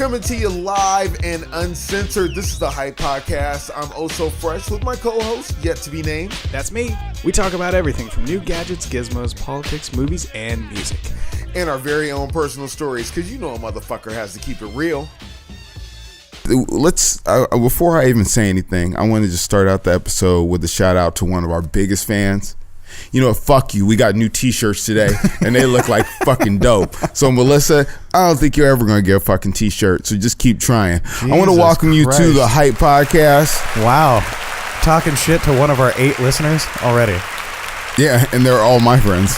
Coming to you live and uncensored. This is the Hype Podcast. I'm Oso Fresh with my co-host, yet to be named. That's me. We talk about everything from new gadgets, gizmos, politics, movies, and music. And our very own personal stories, because you know a motherfucker has to keep it real. Let's before I even say anything, I want to just start out the episode with a shout out to one of our biggest fans. You know what, fuck you, we got new t-shirts today and they look like fucking dope. So Melissa, I don't think you're ever gonna get a fucking t-shirt, so just keep trying. I want to welcome you to the Hype Podcast. Wow, talking shit to one of our 8 listeners already. Yeah, and they're all my friends.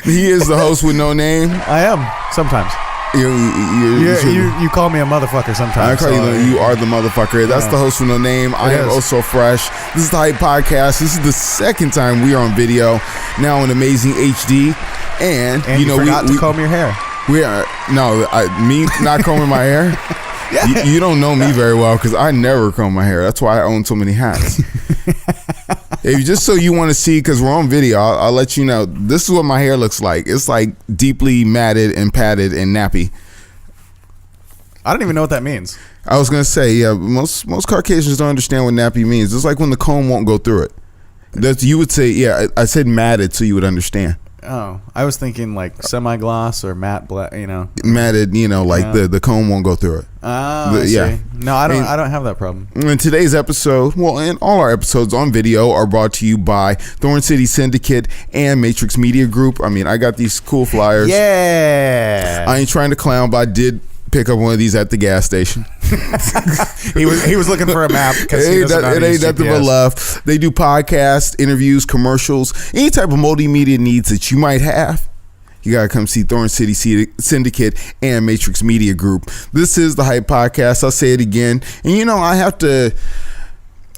He is the host with no name. I am, sometimes. You call me a motherfucker sometimes. I call you are the motherfucker. That's the host with no name. I am Oso Fresh. This is the Hype Podcast. This is the second time we are on video, now in amazing HD. And you know, forgot to comb your hair. Me not combing my hair. Yeah. You don't know me very well because I never comb my hair. That's why I own so many hats. Just so you want to see, because we're on video, I'll let you know. This is what my hair looks like. It's like deeply matted and padded and nappy. I don't even know what that means. I was gonna say, yeah, most Caucasians don't understand what nappy means. It's like when the comb won't go through it. You would say, yeah, I said matted so you would understand. Oh, I was thinking like semi-gloss or matte black, matted, the comb won't go through it. Oh, I see. No, I don't have that problem. In today's episode, and all our episodes on video are brought to you by Thorn Syndicate and Matrix Media Group. I got these cool flyers. Yeah. I ain't trying to clown, but I did pick up one of these at the gas station. he was looking for a map because it ain't nothing but love. They do podcasts, interviews, commercials, any type of multimedia needs that you might have. You gotta come see Thorn Syndicate and Matrix Media Group. This is the Hype Podcast. I'll say it again, and I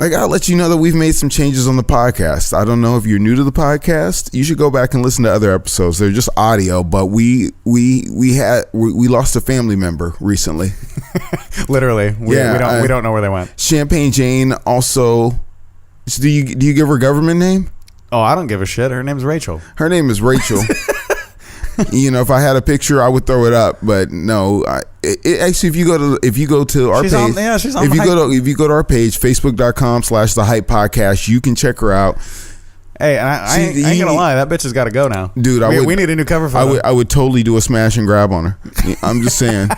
gotta let you know that we've made some changes on the podcast. I don't know if you're new to the podcast. You should go back and listen to other episodes. They're just audio, but we lost a family member recently. Literally, we don't know where they went. Champagne Jane also. Do you give her government name? Oh, I don't give a shit. Her name's Rachel. Her name is Rachel. If I had a picture, I would throw it up, but no. Actually, if you go to our page, she's on. If you go to our page, facebook.com/the Hype Podcast, you can check her out. Hey, I ain't gonna lie, that bitch has got to go now, dude. We need a new cover for her. I would totally do a smash and grab on her. I'm just saying,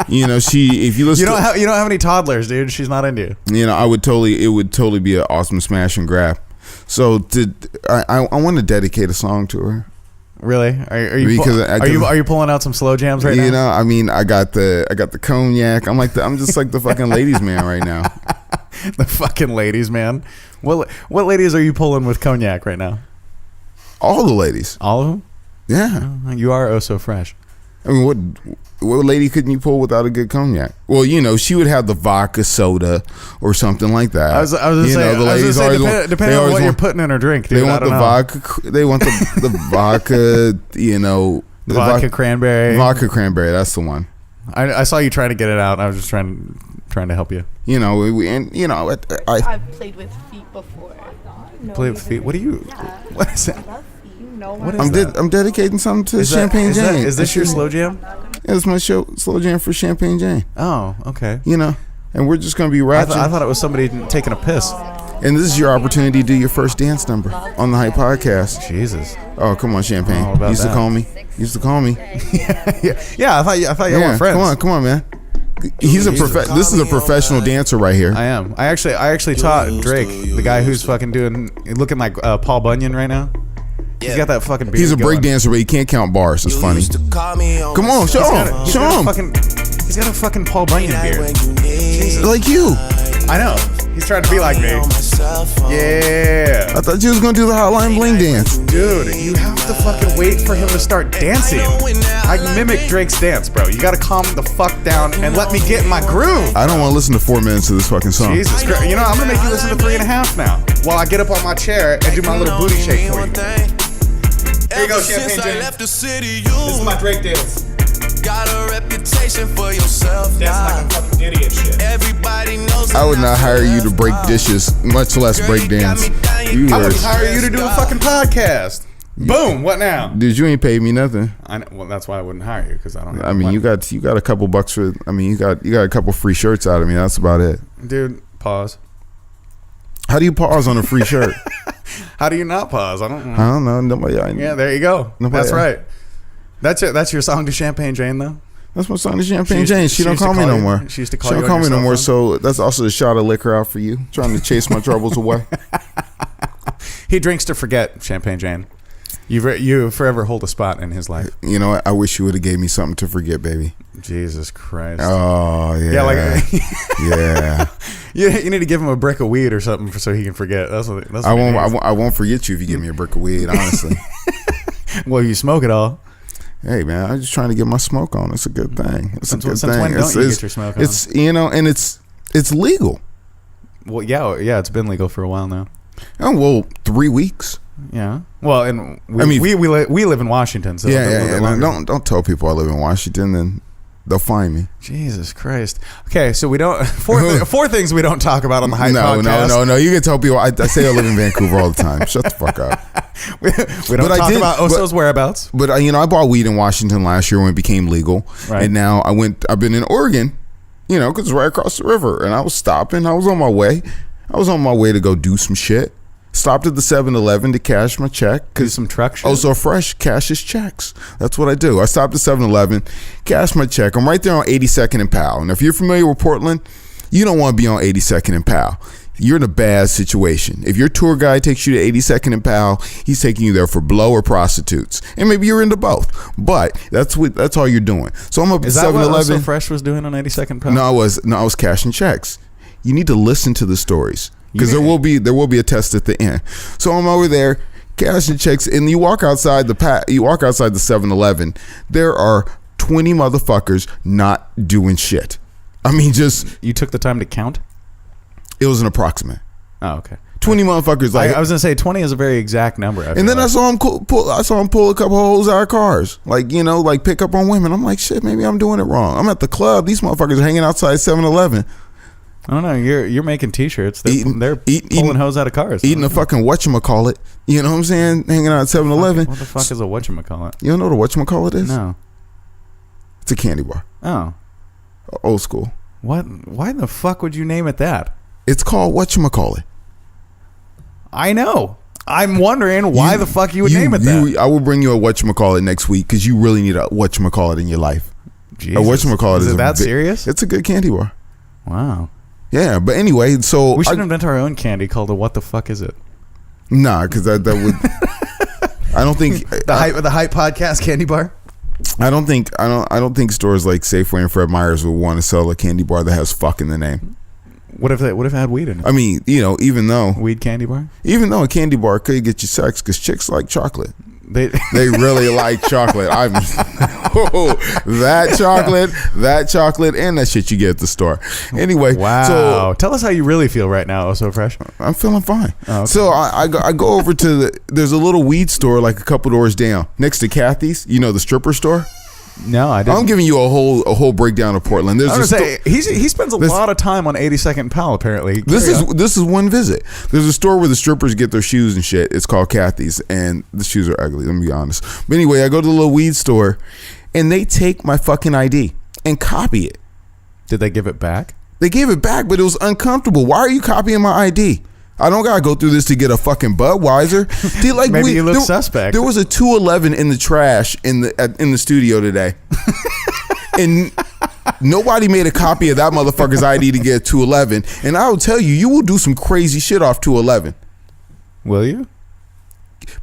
if you listen, you don't have any toddlers, dude. She's not into you. It would totally be an awesome smash and grab. So I want to dedicate a song to her. Really? Are you pulling out some slow jams right now? I got the cognac. I'm just like the fucking ladies man right now. The fucking ladies man. What ladies are you pulling with cognac right now? All the ladies. All of them? Yeah. Oh, you are Oso Fresh. What lady couldn't you pull without a good cognac? Well, she would have the vodka soda or something like that. I was gonna say, depending on what you're putting in her drink, dude, they want the vodka. They want the vodka. The vodka cranberry. Vodka cranberry. That's the one. I saw you trying to get it out. I was just trying to help you. I've played with feet before. Played with feet? What do you? Yeah. What is that? What is that? I'm dedicating something to Champagne Jane. Is this your slow jam? Yeah, it's my slow jam for Champagne Jane. Oh, okay. And we're just gonna be rapping. I thought it was somebody taking a piss. And this is your opportunity to do your first dance number on the Hype Podcast. Jesus. Oh, come on, Champagne. You used to call me. Yeah. I thought you were friends. Come on, man. This is a professional dancer right here. I am. I actually taught Drake, the guy who's fucking looking like Paul Bunyan right now. He's got that fucking beard. He's a break dancer, but he can't count bars. It's funny. Come on, show him. He's got a fucking Paul Bunyan beard. Jesus. Like you. I know. He's trying to be like me. Yeah. I thought you was gonna do the Hotline Bling dance. Dude, you have to fucking wait for him to start dancing. I mimic Drake's dance, bro. You gotta calm the fuck down and let me get in my groove. I don't want to listen to 4 minutes of this fucking song. Jesus Christ. I'm gonna make you listen to 3.5 now while I get up on my chair and do my little booty shake for you. Here you go, Champagne Jane. This is my Drake dance. Got a reputation for yourself. That's like a fucking idiot shit. Everybody knows. I would not hire you to break dishes, much less break dance. I would hire you to do a fucking podcast. Boom. What now? Dude, you ain't paid me nothing. Well, that's why I wouldn't hire you because I don't. Have I mean, money. you got a couple bucks for. I mean, you got a couple free shirts out of me. That's about it. Dude, pause. How do you pause on a free shirt? How do you not pause? I don't know. I don't know. Nobody. Yeah, there you go. That's right. That's your song to Champagne Jane, though. That's my song to Champagne Jane. She don't call me no more. She used to call She you don't call on me your no cell more. phone? So that's also a shot of liquor out for you, trying to chase my troubles away. He drinks to forget, Champagne Jane. You forever hold a spot in his life. You know what? I wish you would have gave me something to forget, baby. Jesus Christ. Oh yeah. Yeah, like yeah. You need to give him a brick of weed or something so he can forget. That's what I won't forget you if you give me a brick of weed. Honestly. Well, you smoke it all. Hey man, I'm just trying to get my smoke on. It's a good thing. It's a good Since thing. when don't you get your smoke on? It's and it's legal. Well, yeah, it's been legal for a while now. Oh well, 3 weeks. Yeah. Well, and we live in Washington, so Yeah. Don't tell people I live in Washington, then they'll find me. Jesus Christ. Okay, so we don't four things we don't talk about on the Hype podcast. No. You can tell people I say I live in Vancouver all the time. Shut the fuck up. we don't talk about Oso's whereabouts. But I bought weed in Washington last year when it became legal, right. And now I've been in Oregon, because it's right across the river, and I was stopping. I was on my way to go do some shit. Stopped at the 7-Eleven to cash my check. Do some truck shit. Oso Fresh cashes checks. That's what I do. I stopped at 7-Eleven, cash my check. I'm right there on 82nd and Powell. And if you're familiar with Portland, you don't want to be on 82nd and Powell. You're in a bad situation. If your tour guide takes you to 82nd and Powell, he's taking you there for blow or prostitutes. And maybe you're into both. But that's all you're doing. So I'm up at 7-Eleven. Is that what Oso Fresh was doing on 82nd Powell? No, I was cashing checks. You need to listen to the stories. Because there will be a test at the end. So I'm over there cashing checks, and you walk outside the 7-Eleven. There are 20 motherfuckers not doing shit. I mean, just you took the time to count. It was an approximate. Oh, okay. 20 motherfuckers. Like I was gonna say 20 is a very exact number. And then I saw him pull a couple holes out of cars, like pick up on women. I'm like, shit, maybe I'm doing it wrong. I'm at the club. These motherfuckers are hanging outside 7-Eleven. I don't know. You're making T-shirts. They're pulling hose out of cars. Eating a fucking whatchamacallit. You know what I'm saying? Hanging out at 7-Eleven. What the fuck is a whatchamacallit? You don't know what a whatchamacallit is? No. It's a candy bar. Oh. Old school. What? Why the fuck would you name it that? It's called whatchamacallit. I know. I'm wondering why the fuck you would name it that. I will bring you a whatchamacallit next week because you really need a whatchamacallit in your life. Jesus. A whatchamacallit is it that serious? It's a good candy bar. Wow. Yeah, but anyway, so we should invent our own candy called a what the fuck is it? Nah, because that would. I don't think the hype podcast candy bar. I don't think stores like Safeway and Fred Meyer's would want to sell a candy bar that has "fuck" in the name. What if it had weed in it? I mean, even though weed candy bar, a candy bar could get you sex because chicks like chocolate. They really like chocolate. That chocolate, and that shit you get at the store. Anyway, wow. So tell us how you really feel right now, Oso Fresh. I'm feeling fine. Oh, okay. So I go over to there's a little weed store like a couple doors down next to Kathy's. The stripper store. No, I didn't. I'm giving you a whole breakdown of Portland. I was gonna say he spends a lot of time on 82nd Powell. Apparently, this is one visit. There's a store where the strippers get their shoes and shit. It's called Kathy's, and the shoes are ugly. Let me be honest. But anyway, I go to the little weed store, and they take my fucking ID and copy it. Did they give it back? They gave it back, but it was uncomfortable. Why are you copying my ID? I don't gotta go through this to get a fucking Budweiser. Dude, like maybe you look suspect. There was a 211 in the trash in the studio today, and nobody made a copy of that motherfucker's ID to get 211. And I will tell you, you will do some crazy shit off 211. Will you?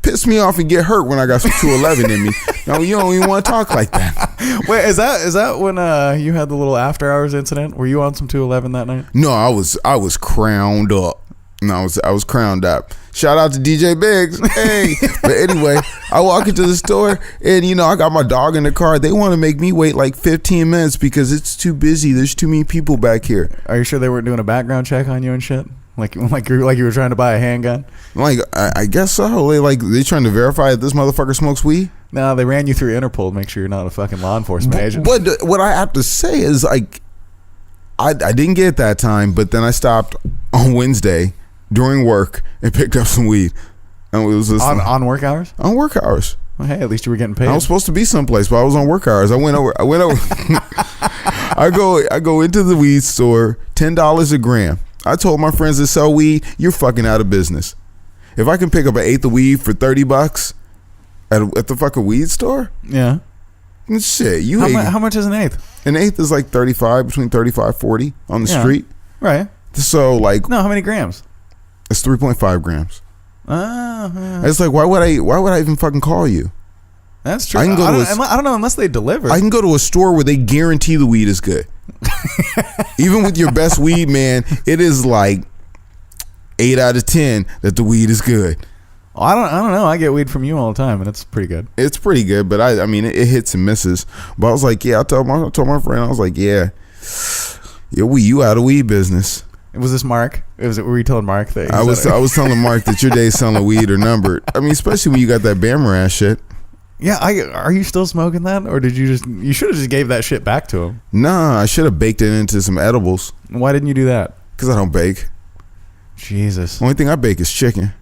Piss me off and get hurt when I got some 211 in me. No, you don't even want to talk like that. Wait, is that when you had the little after hours incident? Were you on some 211 that night? No, I was crowned up. No, I was crowned up. Shout out to DJ Biggs. Hey. But anyway, I walk into the store and, I got my dog in the car. They want to make me wait like 15 minutes because it's too busy. There's too many people back here. Are you sure they weren't doing a background check on you and shit? Like you were trying to buy a handgun? Like, I guess so. They trying to verify that this motherfucker smokes weed? No, they ran you through Interpol to make sure you're not a fucking law enforcement agent. But what I have to say is, like, I didn't get it that time, but then I stopped on Wednesday during work and picked up some weed. And it was just on work hours. on work hours. Well, hey, at least you were getting paid. I was supposed to be someplace, but I was on work hours. I went over. I go into the weed store, $10 a gram. I told my friends that sell weed, you're fucking out of business. If I can pick up an eighth of weed for $30 at the fucking weed store, yeah. Shit, How much is an eighth? An eighth is like 35, between 35, 40 on the street. Right. So like, no, how many grams? It's 3.5 grams. Yeah. It's like, why would I even fucking call you? That's true. I don't know unless they deliver. I can go to a store where they guarantee the weed is good. Even with your best weed, man, it is like 8 out of 10 that the weed is good. I don't know. I get weed from you all the time, and it's pretty good. It's pretty good, but I mean, it hits and misses. But I was like, yeah, I told my friend, I was like, yeah, you out of weed business. Was this Mark? Were you telling Mark that? I was telling Mark that your days selling weed are numbered. I mean, especially when you got that Bammer ass shit. Yeah, are you still smoking that, or did you should have just gave that shit back to him? Nah, I should have baked it into some edibles. Why didn't you do that? Because I don't bake. Jesus. Only thing I bake is chicken.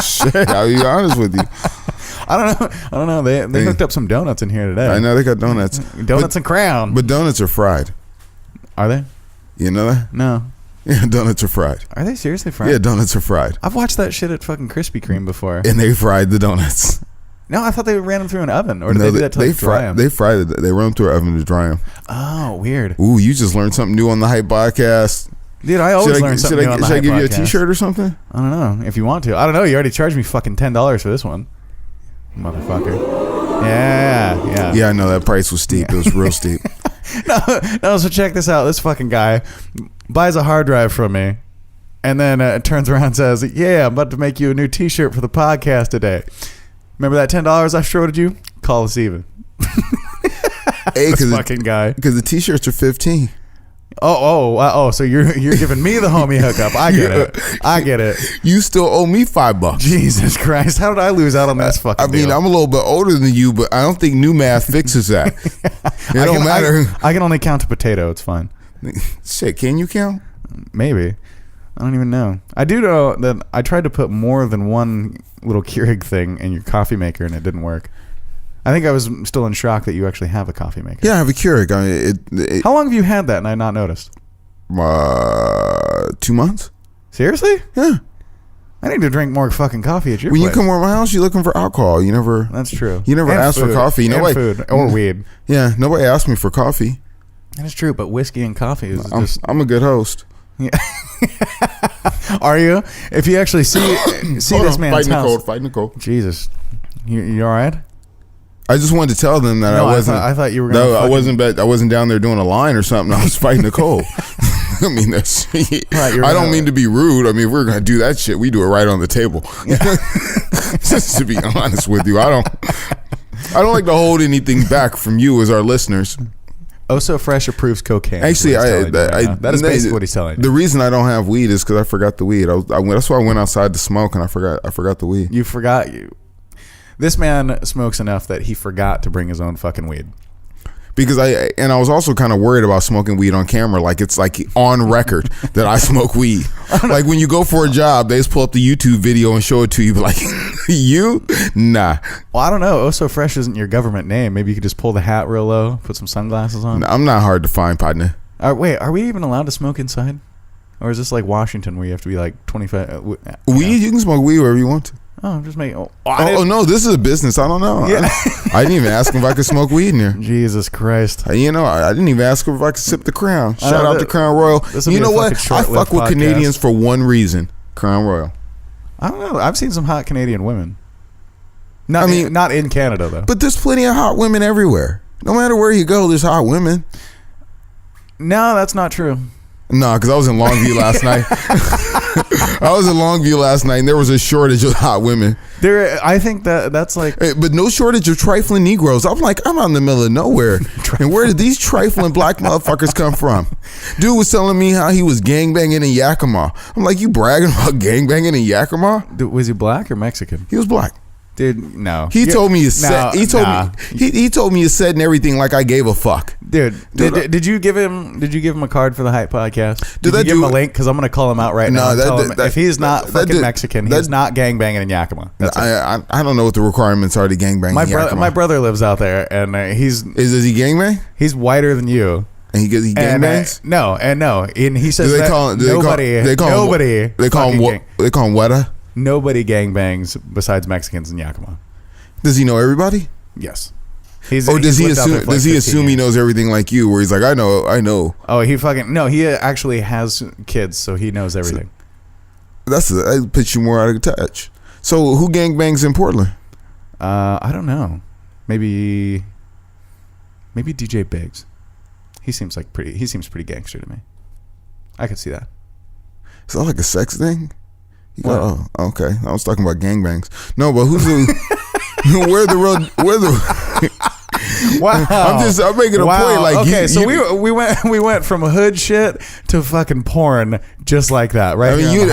Shit, I'll be honest with you. I don't know. They hooked up some donuts in here today. I know they got donuts. Donuts and Crown. But donuts are fried. Are they? You know that? No. Yeah, donuts are fried. Are they seriously fried? Yeah, donuts are fried. I've watched that shit at fucking Krispy Kreme before. And they fried the donuts. No, I thought they ran them through an oven. Or did they do that to dry them? They fried it. They run them through an oven to dry them. Oh, weird. Ooh, you just learned something new on the Hype Podcast. Dude, I always learn something new on the Hype Podcast. Should I give you a t-shirt or something? I don't know. If you want to. I don't know. You already charged me fucking $10 for this one. Motherfucker. Yeah. Yeah, I know. That price was steep. It was real steep. No, so check this out. This fucking guy buys a hard drive from me and then turns around and says, yeah, I'm about to make you a new t-shirt for the podcast today. Remember that $10 I shorted you? Call us even. Hey, this fucking guy. Because the t-shirts are $15. Oh, so you're giving me the homie hookup. I get it. You still owe me $5. Jesus Christ. How did I lose out on this fucking deal? I'm a little bit older than you, but I don't think new math fixes that. It don't matter. I can only count a potato. It's fine. Shit, can you count? Maybe. I don't even know. I do know that I tried to put more than one little Keurig thing in your coffee maker and it didn't work. I think I was still in shock that you actually have a coffee maker. Yeah, I have a Keurig. I mean, how long have you had that and I not noticed? 2 months. Seriously? Yeah. I need to drink more fucking coffee at your place. When you come over my house, you're looking for alcohol. You never. That's true. You never ask for coffee. Nobody, food or weed. Yeah, nobody asked me for coffee. That's true, but whiskey and coffee is I'm a good host. Yeah. Are you? If you actually see this man's house. Fight Nicole. Jesus. You all right? I just wanted to tell them that I wasn't. I thought you were. No, I wasn't down there doing a line or something. I was fighting Nicole. I mean, that's. I don't mean to be rude. I mean, if we're gonna do that shit, we do it right on the table. Just to be honest with you, I don't like to hold anything back from you as our listeners. Oso Fresh approves cocaine. Actually, that is basically what he's telling you. The reason I don't have weed is because I forgot the weed. That's why I went outside to smoke and I forgot the weed. You forgot This man smokes enough that he forgot to bring his own fucking weed. Because I was also kind of worried about smoking weed on camera. Like it's like on record that I smoke weed. Like when you go for a job, they just pull up the YouTube video and show it to you. But like, you? Nah. Well, I don't know. Oso Fresh isn't your government name. Maybe you could just pull the hat real low, put some sunglasses on. I'm not hard to find, partner. Wait, are we even allowed to smoke inside? Or is this like Washington where you have to be like 25? Weed? You can smoke weed wherever you want to. Oh, just make. Oh no, this is a business. I don't know. Yeah. I didn't even ask him if I could smoke weed in here. Jesus Christ. I didn't even ask him if I could sip the Crown. Shout out to Crown Royal. You know what? I fuck with Canadians for one reason. Crown Royal. I don't know. I've seen some hot Canadian women. Not in Canada though. But there's plenty of hot women everywhere. No matter where you go, there's hot women. No, that's not true. No, because I was in Longview last night. And there was a shortage of hot women. I think that's like... But no shortage of trifling Negroes. I'm like, I'm out in the middle of nowhere. And where did these trifling black motherfuckers come from? Dude was telling me how he was gangbanging in Yakima. I'm like, you bragging about gangbanging in Yakima? Was he black or Mexican? He was black. Dude, no. He told me it's set. He told nah. me he told me it's set and everything like I gave a fuck. Dude, did you give him a card for the Hype podcast? Did you that give him a dude- link? Because I'm gonna call him out right now. And tell him if he's not that fucking dude- Mexican, that- he's not gangbanging in Yakima. That's it. I don't know what the requirements are to gangbang. My brother lives out there, and Does he gangbang? he's whiter than you. And he gangbangs? No, and he says Do they that call him? nobody They call him fucking what? They call him what? nobody gangbangs besides Mexicans in Yakima. Does he know everybody? Yes. Or does he assume he knows everything like you? Where he's like, I know. Oh, he actually has kids, so he knows everything. That puts you more out of touch. So who gangbangs in Portland? I don't know. Maybe DJ Biggs. He seems pretty gangster to me. I could see that. Is that like a sex thing? What? Oh, okay. I was talking about gangbangs. No, but who's where the Wow. I'm making a point. Like, okay, so we went from hood shit to fucking porn just like that, right? I mean,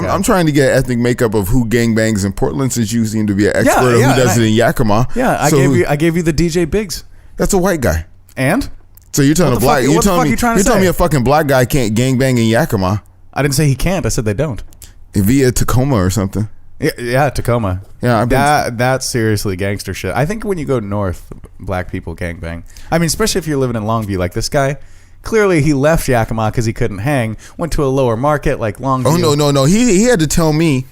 I'm trying to get ethnic makeup of who gangbangs in Portland, since you seem to be an expert of who does it in Yakima. Yeah, I gave you the DJ Biggs. That's a white guy. And So you're telling you're telling me a fucking black guy can't gangbang in Yakima I didn't say he can't. I said they don't. via Tacoma or something. Yeah, Tacoma. Yeah, that's seriously gangster shit. I think when you go north, black people gangbang. I mean, especially if you're living in Longview, like this guy. Clearly, he left Yakima because he couldn't hang. Went to a lower market like Longview. Oh no. He had to tell me.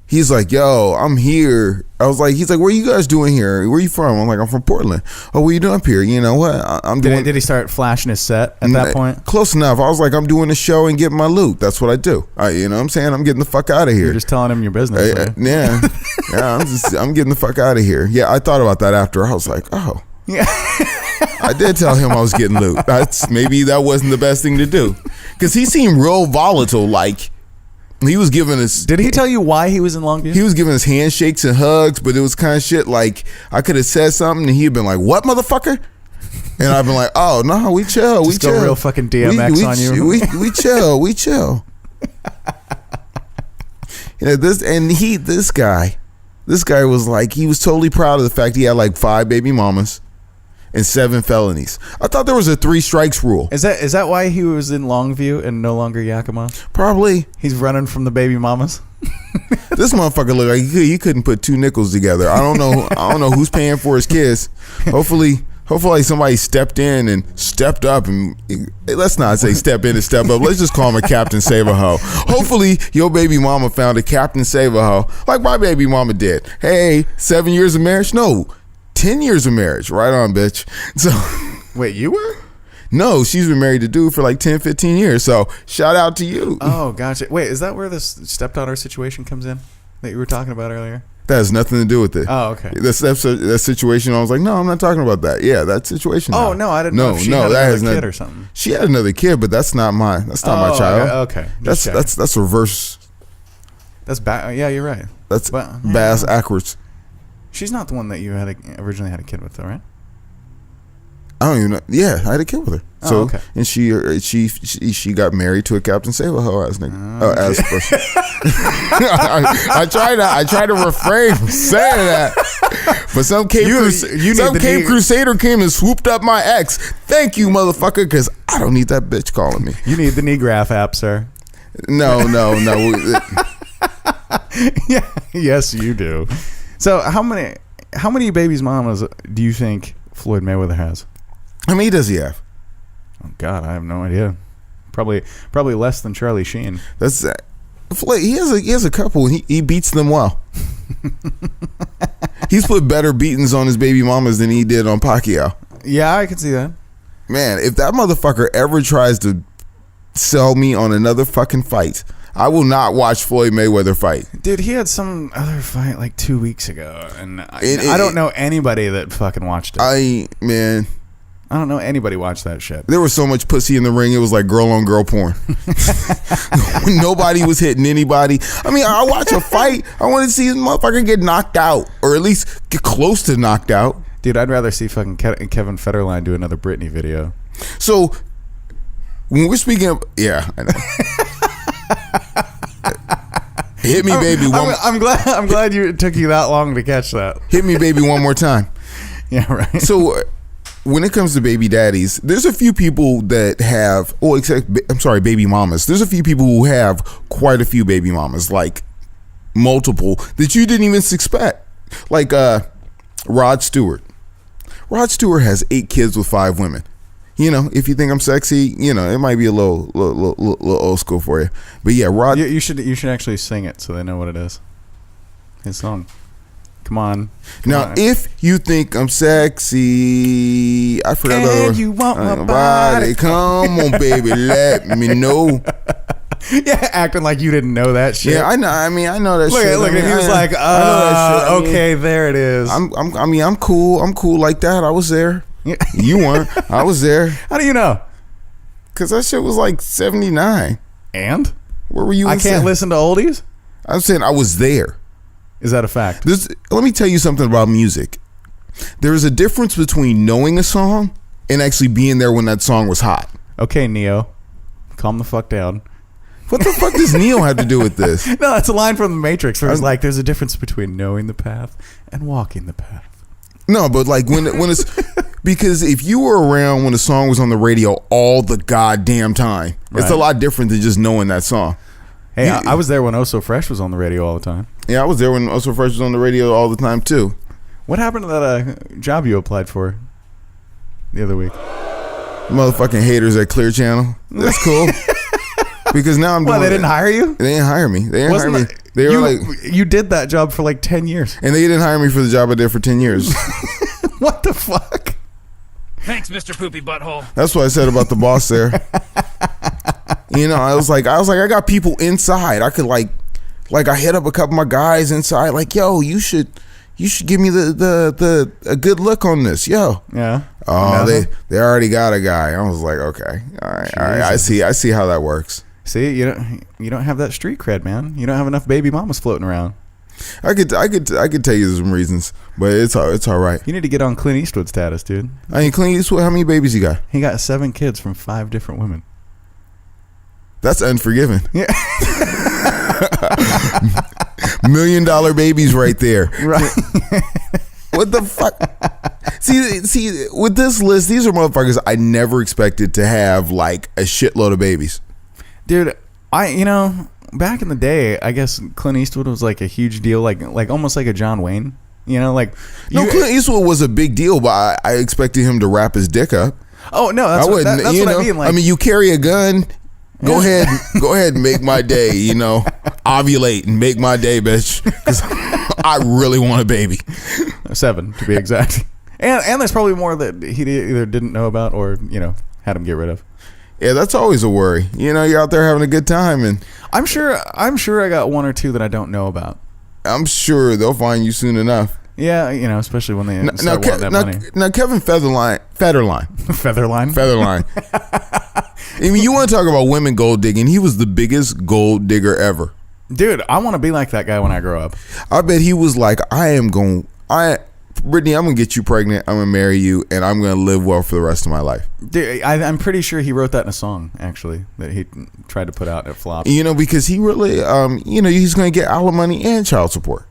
He's like, yo, I'm here. I was like, he's like, what are you guys doing here? Where are you from? I'm like, I'm from Portland. Oh, what are you doing up here? You know what? I'm doing. Did he start flashing his set at that point? Close enough. I was like, I'm doing a show and getting my loot. That's what I do. You know what I'm saying? I'm getting the fuck out of here. You're just telling him your business. Right? Yeah. I'm getting the fuck out of here. Yeah, I thought about that after. I was like, oh. Yeah. I did tell him I was getting loot. Maybe that wasn't the best thing to do. Because he seemed real volatile. Like, he was giving us. Did he tell you why he was in Longview? He was giving us handshakes and hugs, but it was kind of shit like I could have said something and he'd been like, "What, motherfucker?" And I've been like, "Oh no, we chill, Just we chill." Go real fucking DMX on you. We chill, we chill. You know, this guy was like, he was totally proud of the fact he had like 5 baby mamas and 7 felonies. I thought there was a 3 strikes rule. Is that why he was in Longview and no longer Yakima? Probably. He's running from the baby mamas. This motherfucker looked like he couldn't put 2 nickels together. I don't know who's paying for his kids. Hopefully somebody stepped in and stepped up, and let's not say step in and step up. Let's just call him a Captain Save-A-Ho. Hopefully your baby mama found a Captain Save-A-Ho like my baby mama did. Hey, 7 years of marriage? No, 10 years of marriage. Right on, bitch. So Wait, you were? No, she's been married to dude for like 10, 15 years. So shout out to you. Oh, gotcha. Wait, is that where this stepdaughter situation comes in that you were talking about earlier? That has nothing to do with it. Oh, okay. That situation, I was like, no, I'm not talking about that. Yeah, that situation. Oh, no, I didn't know if she had another kid or something. She had another kid, but that's not my child. Okay. That's reverse. That's bad. Yeah, you're right. That's bass backwards. She's not the one that you originally had a kid with, though, right? I don't even know. Yeah, I had a kid with her. So, okay. And she got married to a Captain Save-A-Ho as nigga. As person. I try to refrain from saying that, but some Cape Crusader came and swooped up my ex. Thank you, motherfucker, because I don't need that bitch calling me. You need the knee graph app, sir. No. Yeah, yes, you do. So how many babies mamas do you think Floyd Mayweather has? How many does he have? Oh God, I have no idea. Probably less than Charlie Sheen. That's Floyd. He has a couple. He beats them well. He's put better beatings on his baby mamas than he did on Pacquiao. Yeah, I can see that. Man, if that motherfucker ever tries to sell me on another fucking fight, I will not watch Floyd Mayweather fight. Dude, he had some other fight like 2 weeks ago, and I don't know anybody that fucking watched it. I don't know anybody watched that shit. There was so much pussy in the ring, it was like girl on girl porn. Nobody was hitting anybody. I mean, I watch a fight, I want to see this motherfucker get knocked out, or at least get close to knocked out. Dude, I'd rather see fucking Kevin Federline do another Britney video. So, when we're speaking of... Yeah, I know. Hit me, baby. I'm glad it took you that long to catch that. Hit me, baby, one more time. Yeah, right. So, when it comes to baby daddies, there's a few people that have, baby mamas. There's a few people who have quite a few baby mamas, like multiple that you didn't even expect. Like Rod Stewart. Rod Stewart has 8 kids with 5 women. You know, if you think I'm sexy, you know, it might be a little old school for you. But yeah, Rod. You should actually sing it so they know what it is. His song. Come on. Now, if you think I'm sexy, I forgot the And you want my body. Come on, baby, let me know. Yeah, acting like you didn't know that shit. Yeah, I know. I mean, I know that shit. Look, I mean, he was like, I know that shit. okay, there it is. I'm cool. I'm cool like that. I was there. You weren't. I was there. How do you know? Because that shit was like 79. And? Where were you? I can't listen to oldies? I'm saying I was there. Is that a fact? Let me tell you something about music. There is a difference between knowing a song and actually being there when that song was hot. Okay, Neo. Calm the fuck down. What the fuck does Neo have to do with this? No, that's a line from The Matrix where it's like, there's a difference between knowing the path and walking the path. No, but like when it's because if you were around when the song was on the radio all the goddamn time, it's a lot different than just knowing that song. Hey, I was there when Oso Fresh was on the radio all the time. Yeah, I was there when Oso Fresh was on the radio all the time too. What happened to that job you applied for the other week? Motherfucking haters at Clear Channel. That's cool. Because now I'm doing. Well, they didn't hire you? They didn't hire me. They didn't hire me. They were like, you did that job for like 10 years. And they didn't hire me for the job I did for 10 years. What the fuck? Thanks, Mr. Poopy Butthole. That's what I said about the boss there. You know, I was like, I got people inside. I could like I hit up a couple of my guys inside, like, yo, you should give me the a good look on this, yo. Yeah. Oh, they already got a guy. I was like, okay, all right. I see how that works. See, you don't have that street cred, man. You don't have enough baby mamas floating around. I could tell you some reasons, but it's all right. You need to get on Clint Eastwood status, dude. I mean, Clint Eastwood, how many babies you got? He got 7 kids from 5 different women. That's Unforgiven. Yeah. $1 million babies right there. Right. What the fuck? See, with this list, these are motherfuckers I never expected to have like a shitload of babies. Dude, back in the day, I guess Clint Eastwood was like a huge deal, like almost like a John Wayne. You know, like Clint Eastwood was a big deal, but I expected him to wrap his dick up. Oh no, that's what I mean. Like, I mean, you carry a gun. Go ahead and make my day. You know, ovulate and make my day, bitch. Because I really want a baby. 7 to be exact. And there's probably more that he either didn't know about or had him get rid of. Yeah, that's always a worry. You know, you're out there having a good time, and I'm sure I got 1 or 2 that I don't know about. I'm sure they'll find you soon enough. Yeah, especially when they start wanting that money. Now, Kevin Featherline. I mean, you want to talk about women gold digging? He was the biggest gold digger ever. Dude, I want to be like that guy when I grow up. I bet he was like, Brittany, I'm going to get you pregnant. I'm going to marry you, and I'm going to live well for the rest of my life. Dude, I'm pretty sure he wrote that in a song, actually, that he tried to put out at flop. Because he really, he's going to get alimony and child support.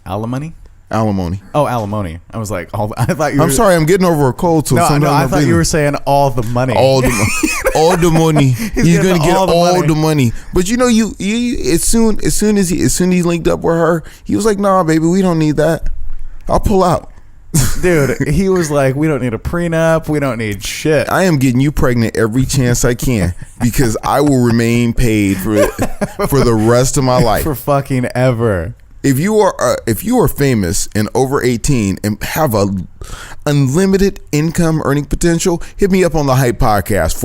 Alimony? Alimony. Oh, alimony. I was like, I thought you were... I'm sorry, I'm getting over a cold. So no, I thought you were saying all the money. All the money. He's going to get all the money. But you as soon as he linked up with her, he was like, nah, baby, we don't need that. I'll pull out. Dude, he was like, we don't need a prenup. We don't need shit. I am getting you pregnant every chance I can because I will remain paid for the rest of my life. For fucking ever. If you are famous and over 18 and have a unlimited income earning potential, hit me up on the Hype Podcast,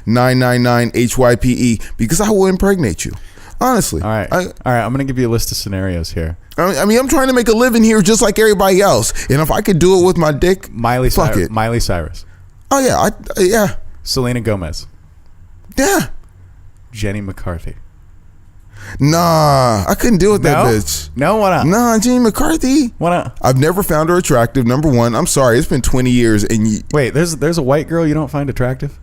442-999-HYPE, because I will impregnate you. Honestly. All right. I'm going to give you a list of scenarios here. I mean, I'm trying to make a living here just like everybody else. And if I could do it with my dick, Miley Cyrus. Oh, yeah. Yeah. Selena Gomez. Yeah. Jenny McCarthy. Nah, I couldn't deal with that bitch. No, why not? Nah, Jenny McCarthy. Why not? I've never found her attractive. Number one, I'm sorry, it's been 20 years. And wait, there's a white girl you don't find attractive?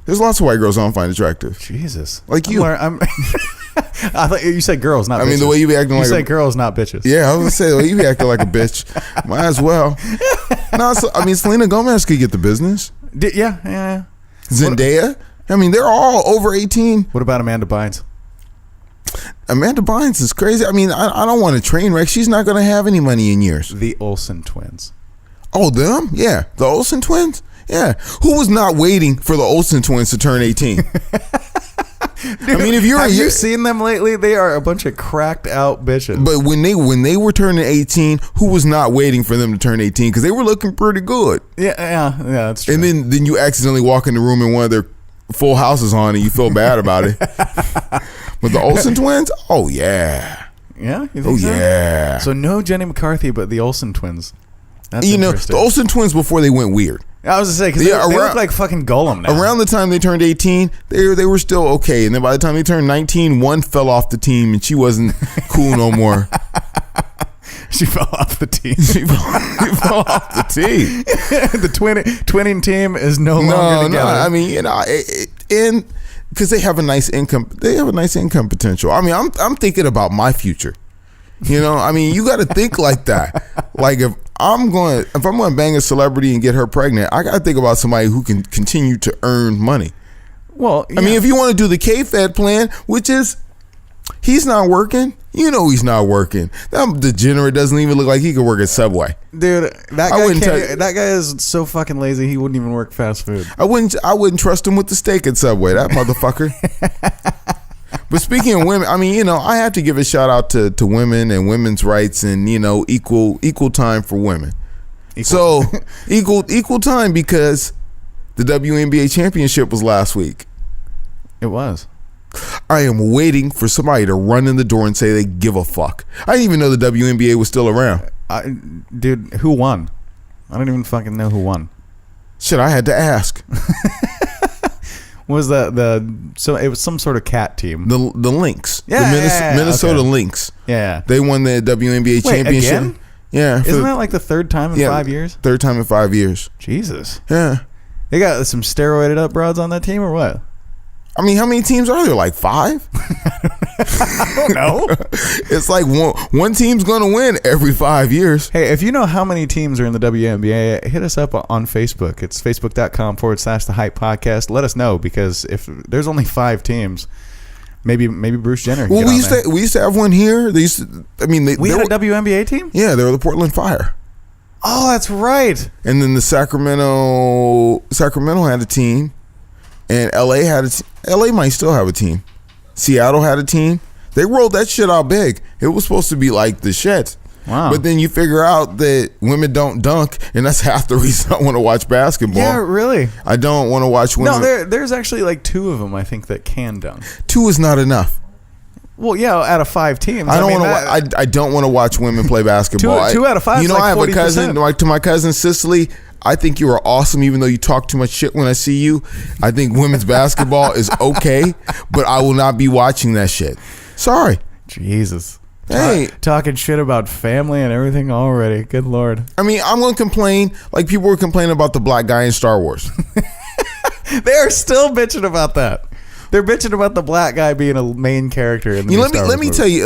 There's lots of white girls I don't find attractive. Jesus, like you. I thought you said girls, not bitches. I mean, the way you be acting You like said girls, not bitches. Yeah, I was gonna say the way you be acting like a bitch. Might as well. No, so, I mean, Selena Gomez could get the business. Yeah. Zendaya. I mean, they're all over 18. What about Amanda Bynes? Amanda Bynes is crazy. I mean, I don't want a train wreck. She's not going to have any money in years. The Olsen twins. Oh, them? Yeah. The Olsen twins? Yeah. Who was not waiting for the Olsen twins to turn 18? Dude, I mean, if you're have you seen them lately? They are a bunch of cracked out bitches. But when they were turning 18, who was not waiting for them to turn 18? Because they were looking pretty good. Yeah, that's true. And then you accidentally walk in the room and one of their Full House is on and you feel bad about it. But the Olsen twins? Oh, yeah. Yeah? You think so? Yeah. So no Jenny McCarthy, but the Olsen twins. That's You know, interesting. the Olsen twins before they went weird. I was going to say, because they look like fucking Gollum now. Around the time they turned 18, they were still okay. And then by the time they turned 19, one fell off the team and she wasn't cool no more. She fell off the team. She fell off the team. The twinning team is no longer together. I mean, you know, and because they have a nice income, potential. I mean, I'm thinking about my future. You know, I mean, you got to think like that. Like if I'm going to bang a celebrity and get her pregnant, I got to think about somebody who can continue to earn money. Well, yeah. I mean, if you want to do the K-Fed plan, which is he's not working. You know he's not working. That degenerate doesn't even look like he could work at Subway. Dude, that guy is so fucking lazy. He wouldn't even work fast food. I wouldn't trust him with the steak at Subway. That motherfucker. But speaking of women, I mean, you know, I have to give a shout out to women and women's rights and, you know, equal time for women. So equal time because the WNBA Championship was last week. It was. I am waiting for somebody to run in the door and say they give a fuck. I didn't even know the WNBA was still around. Dude, who won? I don't even fucking know who won. Shit, I had to ask. Was so it was some sort of cat team. The Lynx. Yeah, the Minnesota okay. Lynx. Yeah. They won the WNBA Championship. Again? Yeah. Isn't that like the third time in 5 years? Third time in 5 years. Jesus. Yeah. They got some steroided up broads on that team or what? I mean, how many teams are there? Like 5? I don't know. It's like one team's going to win every 5 years. Hey, if you know how many teams are in the WNBA, hit us up on Facebook. It's facebook.com/The Hype Podcast. Let us know, because if there's only 5 teams, maybe Bruce Jenner. Well, we used to have one here. They used to. I mean, we had a WNBA team. Yeah, they were the Portland Fire. Oh, that's right. And then the Sacramento had a team, and LA might still have a team. Seattle had a team. They rolled that shit out big. It was supposed to be like the shit. Wow. But then you figure out that women don't dunk, and that's half the reason I want to watch basketball. Yeah, really. I don't want to watch women. No, there's actually like 2 of them, I think, that can dunk. 2 is not enough. Well, yeah, out of 5 teams. I don't want to watch women play basketball. 2 out of 5. You know, like I have 40%. a cousin. Like, to my cousin Cicely, I think you are awesome, even though you talk too much shit when I see you. I think women's basketball is okay, but I will not be watching that shit. Sorry. Jesus. Hey. Talking shit about family and everything already. Good Lord. I mean, I'm going to complain like people were complaining about the black guy in Star Wars. They are still bitching about that. They're bitching about the black guy being a main character in the new Star Wars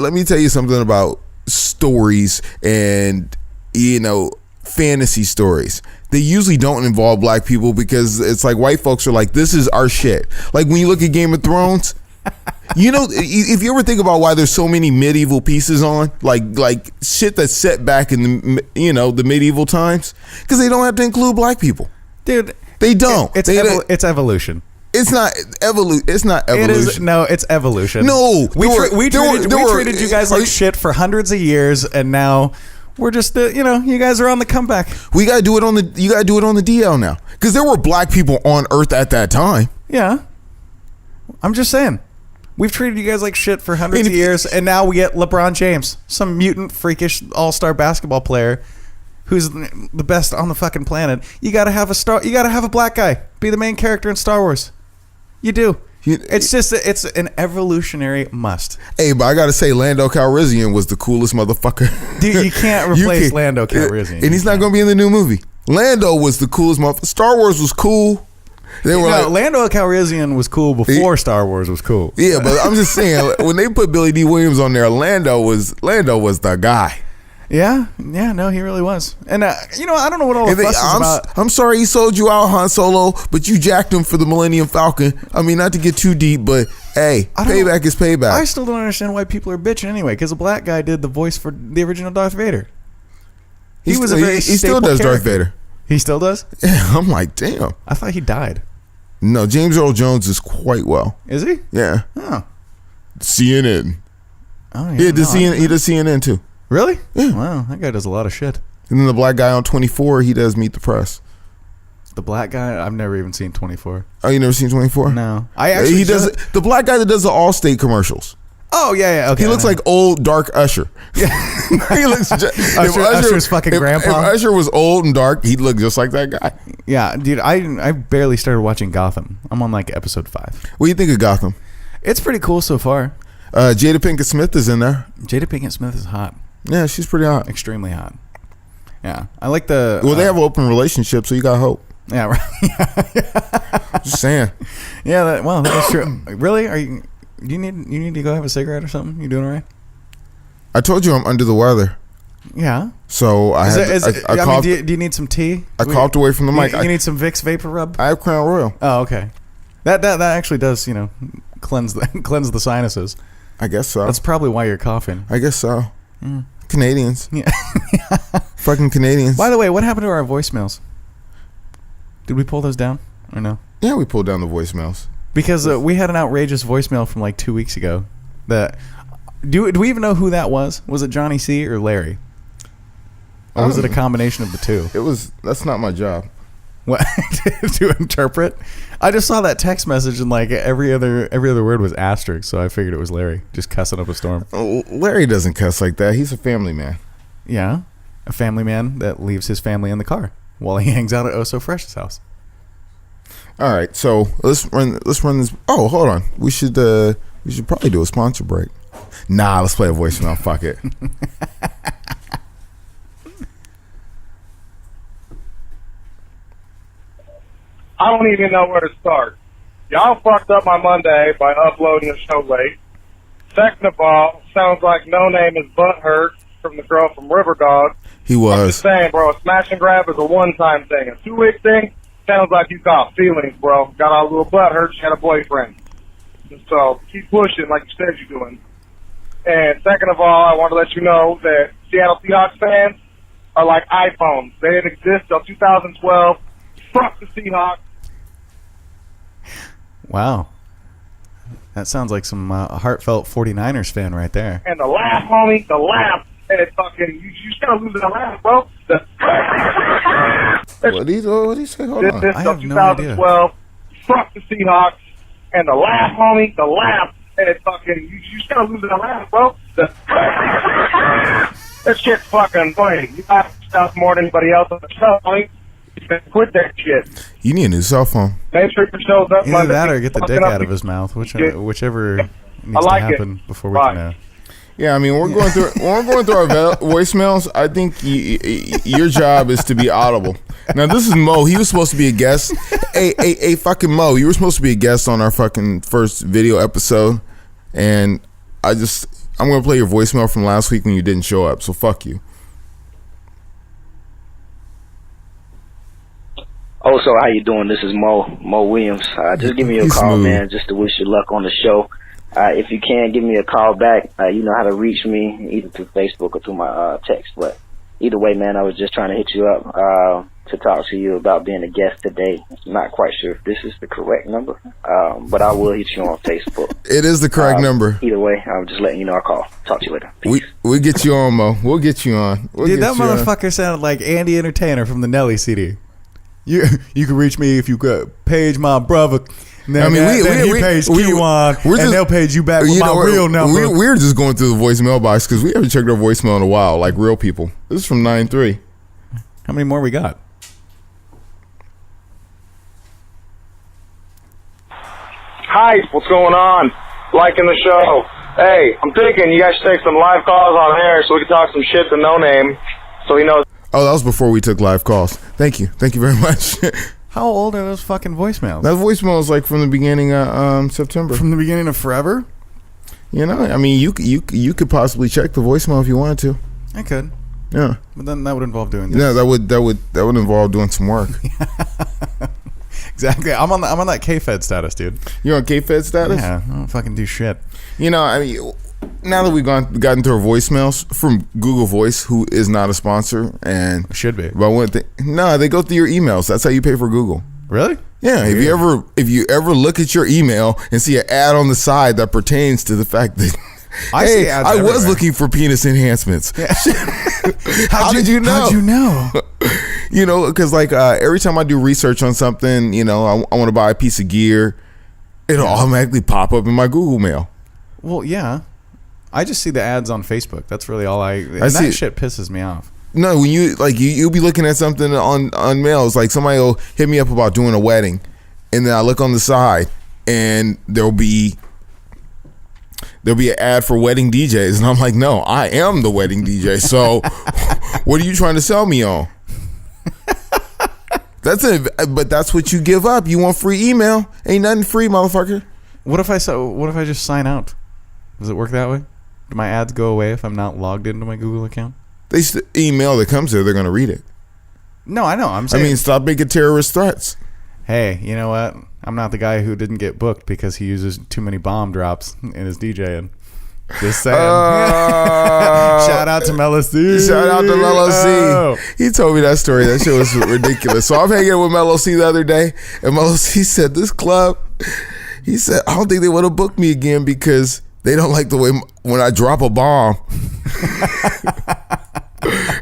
let me tell you something about stories and, you know, fantasy stories. They usually don't involve black people because it's like white folks are like, this is our shit. Like when you look at Game of Thrones, you know, if you ever think about why there's so many medieval pieces on, like shit that's set back in the, you know, the medieval times, because they don't have to include black people. Dude, they don't. It's evolution. It's not evolution. It's not evolution. It's evolution. No, we treated you guys like shit for hundreds of years, and now we're just you guys are on the comeback. You gotta do it on the DL now, because there were black people on Earth at that time. Yeah, I'm just saying, we've treated you guys like shit for hundreds of years, and now we get LeBron James, some mutant freakish all-star basketball player who's the best on the fucking planet. You gotta have a black guy be the main character in Star Wars. You do. It's an evolutionary must. Hey, but I gotta say, Lando Calrissian was the coolest motherfucker. Dude, you can't replace Lando Calrissian. And he's not gonna be in the new movie. Lando was the coolest motherfucker. Star Wars was cool. They were like, Lando Calrissian was cool before Star Wars was cool. yeah, but I'm just saying, when they put Billy D. Williams on there, Lando was the guy. Yeah, no, he really was. And I don't know what all the fuss is about. I'm sorry he sold you out, Han Solo, but you jacked him for the Millennium Falcon. I mean, not to get too deep, but hey, payback is payback. I still don't understand why people are bitching anyway, because a black guy did the voice for the original Darth Vader. He still does Darth Vader. He still does? Yeah, I'm like, damn. I thought he died. No, James Earl Jones is quite well. Is he? Yeah. Oh. CNN. Oh, Yeah, he does CNN too. Really? Yeah. Wow, that guy does a lot of shit. And then the black guy on 24, he does Meet the Press. The black guy? I've never even seen 24. Oh, you never seen 24? No. He does the black guy that does the Allstate commercials. Oh, yeah, okay. He looks like old dark Usher. Yeah. He looks Usher's fucking grandpa. If Usher was old and dark, he'd look just like that guy. Yeah, dude, I barely started watching Gotham. I'm on like episode 5. What do you think of Gotham? It's pretty cool so far. Jada Pinkett Smith is in there. Jada Pinkett Smith is hot. Yeah, she's pretty hot. Extremely hot. Yeah, I like the. Well, they have an open relationship, so you got hope. Yeah, right. Just saying. Yeah, that's true. Really? You need to go have a cigarette or something? You doing all right? I told you I'm under the weather. Yeah. So do you need some tea? I coughed away from the mic. You need some Vicks Vapor Rub? I have Crown Royal. Oh, okay. That actually does, cleanse the sinuses. I guess so. That's probably why you're coughing. I guess so. Mm. Canadians. Yeah. Fucking Canadians. By the way, what happened to our voicemails? Did we pull those down or no? Yeah, we pulled down the voicemails. Because we had an outrageous voicemail from like 2 weeks ago. Do we even know who that was? Was it Johnny C or Larry? Or was it a combination of the two? That's not my job. What? To interpret? I just saw that text message and like every other word was asterisk, so I figured it was Larry just cussing up a storm. Oh, Larry doesn't cuss like that. He's a family man. Yeah, a family man that leaves his family in the car while he hangs out at Oso Fresh's house. All right, so let's run this. Oh, hold on. We should probably do a sponsor break. Nah, let's play a voicemail. Fuck it. I don't even know where to start. Y'all fucked up my Monday by uploading the show late. Second of all, sounds like No Name is butthurt from the girl from River Dog. He was. I'm just saying, bro, a smash and grab is a one-time thing. A 2-week thing sounds like you got feelings, bro. Got a little butthurt. She had a boyfriend. So keep pushing like you said you're doing. And second of all, I want to let you know that Seattle Seahawks fans are like iPhones. They didn't exist till 2012. Fuck the Seahawks. Wow. That sounds like some heartfelt 49ers fan right there. And the laugh, homie, the laugh. And it's fucking, you just gotta lose the laugh, bro. What did he say? Hold on. This I till have no 2012. Fuck the Seahawks. And the laugh, homie, the laugh. And it's fucking, you just gotta lose the laugh, bro. That shit's fucking funny. You got stuff more than anybody else on the show, homie. Quit that shit. You need a new cell phone. Make sure your show's up. Either that or get the dick out of his mouth, whichever needs to happen before we can. Yeah, I mean, when we're going through our voicemails, I think your job is to be audible. Now, this is Mo. He was supposed to be a guest. Hey, fucking Mo, you were supposed to be a guest on our fucking first video episode, and I'm gonna play your voicemail from last week when you didn't show up. So fuck you. Also, how you doing? This is Mo Williams. Just give me a call, man, just to wish you luck on the show. If you can, give me a call back. You know how to reach me, either through Facebook or through my text. But either way, man, I was just trying to hit you up to talk to you about being a guest today. Not quite sure if this is the correct number, but I will hit you on Facebook. It is the correct number. Either way, I'm just letting you know I'll call. Talk to you later. Peace. We get you on, Mo. We'll get you on. Dude, that motherfucker sounded like Andy Entertainer from the Nelly CD. You can reach me if you could page my brother. Then, he pays Kiwan, and they'll page you back with my real number. We're just going through the voicemail box because we haven't checked our voicemail in a while, like real people. This is from 9-3. How many more we got? Hi, what's going on? Liking the show. Hey, I'm thinking you guys should take some live calls on air so we can talk some shit to No Name so he knows. Oh, that was before we took live calls. Thank you very much. How old are those fucking voicemails? That voicemail is like from the beginning of September. From the beginning of forever? You know, I mean, you could possibly check the voicemail if you wanted to. I could. Yeah. But then that would involve doing this. Yeah, that would involve doing some work. Exactly. I'm on that K-Fed status, dude. You're on K-Fed status? Yeah, I don't fucking do shit. You know, I mean, now that we've gotten to our voicemails from Google Voice, who is not a sponsor, and Should be. but they go through your emails. That's how you pay for Google. Really? Yeah. If you ever look at your email and see an ad on the side that pertains to the fact that see ads I was everywhere. looking for penis enhancements. Yeah. How did you know? How'd you know? You know, because like every time I do research on something, you know, I want to buy a piece of gear, it'll automatically pop up in my Google Mail. Well, yeah. I just see the ads on Facebook. That's really all and see that it. shit pisses me off. No, when you'll be looking at something on mail, it's like somebody will hit me up about doing a wedding, and then I look on the side, and there'll be an ad for wedding DJs, and I'm like, no, I am the wedding DJ. So, what are you trying to sell me on? But that's what you give up. You want free email? Ain't nothing free, motherfucker. What if I just sign out? Does it work that way? Do my ads go away if I'm not logged into my Google account? Email that comes there, they're gonna read it. No, I know. I'm saying. Stop making terrorist threats. Hey, you know what? I'm not the guy who didn't get booked because he uses too many bomb drops in his DJing. Just saying. Shout out to Mello C. Shout out to Mello C. Oh. He told me that story. That shit was ridiculous. So I'm hanging with Mello C the other day, and Mello C said, this club, he said, I don't think they would have booked me again because they don't like the way when I drop a bomb.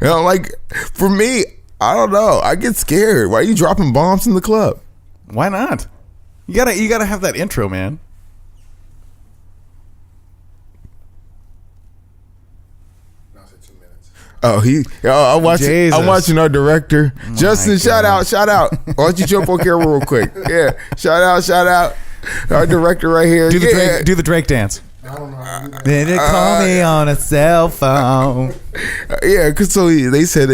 And I'm like, for me, I don't know. I get scared. Why are you dropping bombs in the club? Why not? You gotta have that intro, man. Oh, I'm watching our director, Justin. Shout out. Why don't you jump on camera real quick? Yeah, shout out. Our director right here. Do the Drake dance. I don't know. Then they call me on a cell phone. Yeah, because he said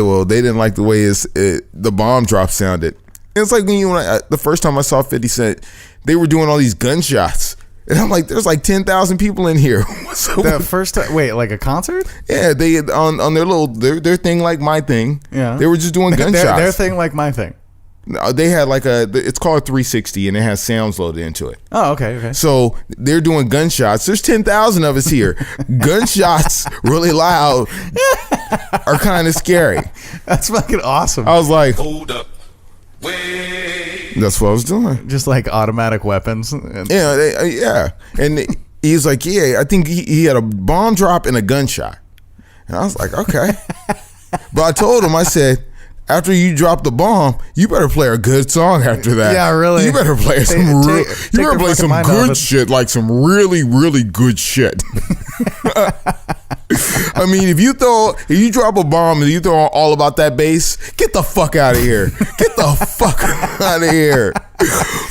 well, they didn't like the way the bomb drop sounded. It's like when the first time I saw 50 Cent, they were doing all these gunshots. And I'm like, there's like 10,000 people in here. The first time, wait, like a concert? Yeah, they on their thing like my thing. Yeah, they were just doing gunshots. Their thing like my thing. No, they had like it's called a 360, and it has sounds loaded into it. Oh, okay. So they're doing gunshots. There's 10,000 of us here. Gunshots really loud are kind of scary. That's fucking awesome. I was like, Hold up. Wait. that's what I was doing. Just like automatic weapons. Yeah. And he's like, yeah, I think he had a bomb drop and a gunshot. And I was like, okay. But I told him, I said, after you drop the bomb, you better play a good song after that. Yeah, really. You better play some good shit, like some really, really good shit. I mean, if you drop a bomb and you throw All About That bass, get the fuck out of here. Get the fuck out of here.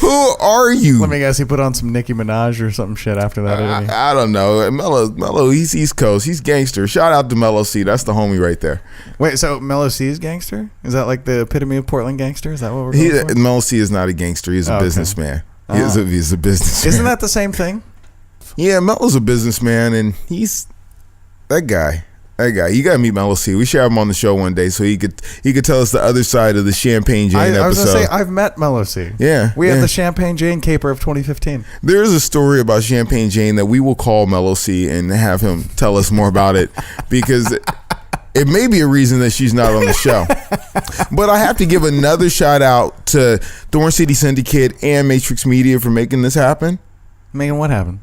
Who are you? Let me guess, he put on some Nicki Minaj or some shit after that. Didn't he? I don't know. Mello, he's East Coast. He's gangster. Shout out to Mello C. That's the homie right there. Wait, so Mello C is gangster? Is that like the epitome of Portland gangster? Is that what we're going for? Mello C is not a gangster. He's a businessman. He's a businessman. Isn't that the same thing? Yeah, Mello's a businessman, and he's that guy. You gotta meet Mello C. We should have him on the show one day so he could tell us the other side of the Champagne Jane episode. I was gonna say I've met Mello C. Yeah, we had the Champagne Jane caper of 2015. There is a story about Champagne Jane that we will call Mello C and have him tell us more about it because it may be a reason that she's not on the show. But I have to give another shout out to Thorn City Syndicate and Matrix Media for making this happen. Making what happen?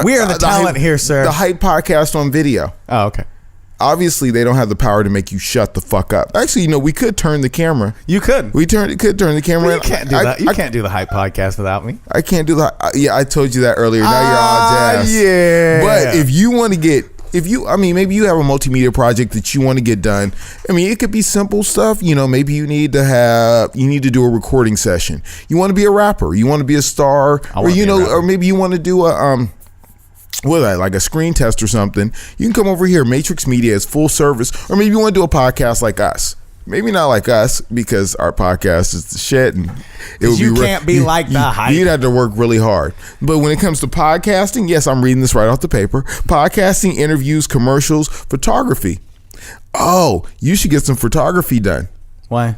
We are the talent here, sir. The Hype podcast on video. Oh, okay. Obviously, they don't have the power to make you shut the fuck up. Actually, we could turn the camera. You could. Could turn the camera. Well, you can't do that. You can't do the Hype podcast without me. I can't do that. Yeah, I told you that earlier. Now you're on ass. Yeah. But if you want to get, maybe you have a multimedia project that you want to get done. I mean, it could be simple stuff. Maybe you need to do a recording session. You want to be a rapper. You want to be a star, or maybe you want to do like a screen test or something. You can come over here. Matrix Media is full service, or maybe you want to do a podcast like us. Maybe not like us, because our podcast is the shit, and it would You can't be like the hype. You'd have to work really hard. But when it comes to podcasting, yes, I'm reading this right off the paper. Podcasting, interviews, commercials, photography. Oh, you should get some photography done. Why?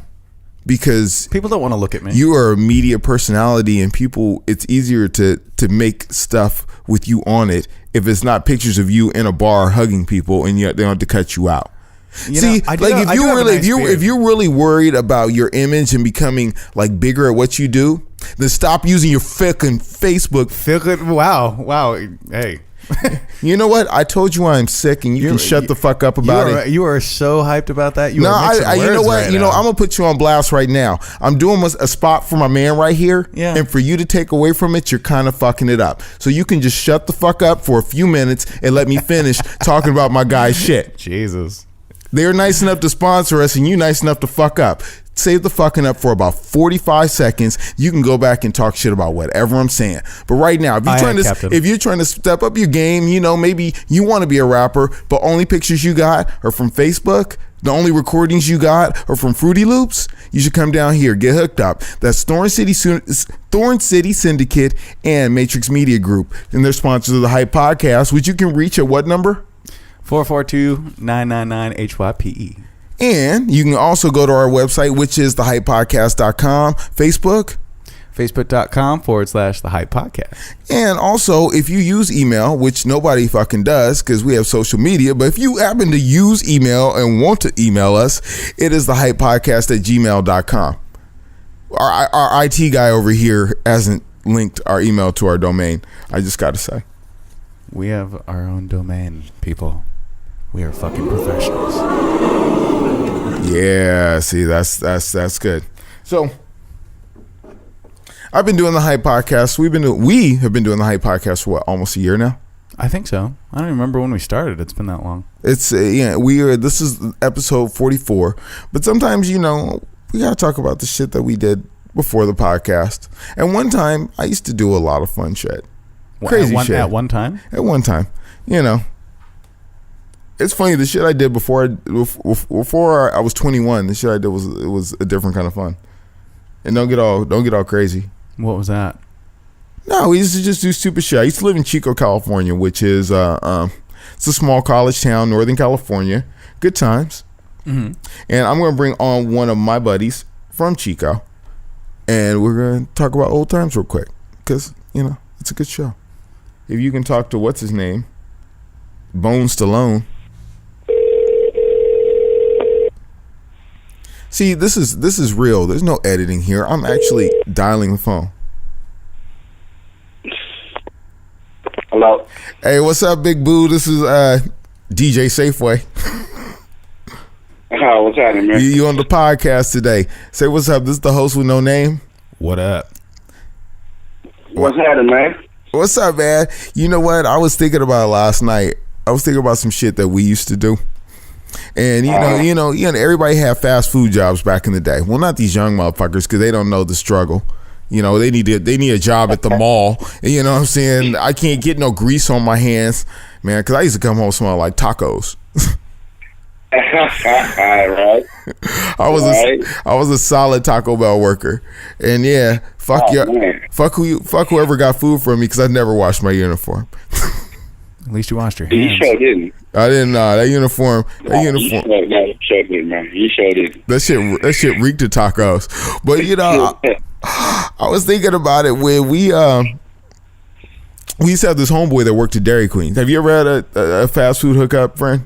Because People don't want to look at me. you are a media personality, and people, it's easier to make stuff with you on it if it's not pictures of you in a bar hugging people and they don't have to cut you out. See, I do like have- I do have a nice beard. if you're really worried about your image and becoming like bigger at what you do, then stop using your fucking Facebook. Wow. Hey. You know what? I told you I'm sick, and you can shut the fuck up about it. You are so hyped about that. No, you know what? I'm gonna put you on blast right now. I'm doing a spot for my man right here, Yeah. and for you to take away from it, you're kind of fucking it up. So you can just shut the fuck up for a few minutes and let me finish talking about my guy's shit. Jesus. They're nice enough to sponsor us, and you nice enough to fuck up. Save the fucking up for about 45 seconds. You can go back and talk shit about whatever I'm saying. But right now, if you're trying to step up your game, maybe you want to be a rapper, but only pictures you got are from Facebook. The only recordings you got are from Fruity Loops. You should come down here, get hooked up. That's Thorn City Syndicate and Matrix Media Group, and they're sponsors of the Hype Podcast, which you can reach at what number? 442-999-HYPE. And you can also go to our website, which is thehypepodcast.com, Facebook, Facebook.com/The Hype Podcast. and also if you use email, which nobody fucking does because we have social media, but if you happen to use email and want to email us, it is thehypepodcast@gmail.com. Our IT guy over here hasn't linked our email to our domain. I just got to say. We have our own domain, people. We are fucking professionals. Yeah, see, that's good. So I've been doing the Hype Podcast. We have been doing the Hype Podcast for what, almost a year now? I think so. I don't remember when we started. It's been that long. It's this is episode 44, but sometimes we gotta talk about the shit that we did before the podcast. And one time I used to do a lot of fun shit. Crazy shit. At one time? At one time. It's funny, the shit I did before I was 21, the shit I did was a different kind of fun. And don't get all crazy. What was that? No, we used to just do stupid shit. I used to live in Chico, California, which is it's a small college town, Northern California. Good times. Mm-hmm. And I'm going to bring on one of my buddies from Chico, and we're going to talk about old times real quick because it's a good show. If you can talk to what's his name, Bone Stallone. See, this is real. There's no editing here. I'm actually dialing the phone. Hello. Hey, what's up, Big Boo? This is DJ Safeway. What's happening, man? You on the podcast today. Say what's up. This is the host with no name. What up? What's happening, man? What's up, man? You know what? I was thinking about it last night. I was thinking about some shit that we used to do. And everybody had fast food jobs back in the day. Well, not these young motherfuckers because they don't know the struggle. They need a job at the mall. You know what I'm saying? I can't get no grease on my hands, man, because I used to come home smelling like tacos. Right. I was a solid Taco Bell worker, and yeah, fuck whoever got food from me because I never washed my uniform. At least you washed your You hands. sure didn't. I didn't know that uniform. You sure didn't, man. You sure didn't. That shit reeked of tacos. But I was thinking about it when we used to have this homeboy that worked at Dairy Queen. Have you ever had a fast food hookup, friend?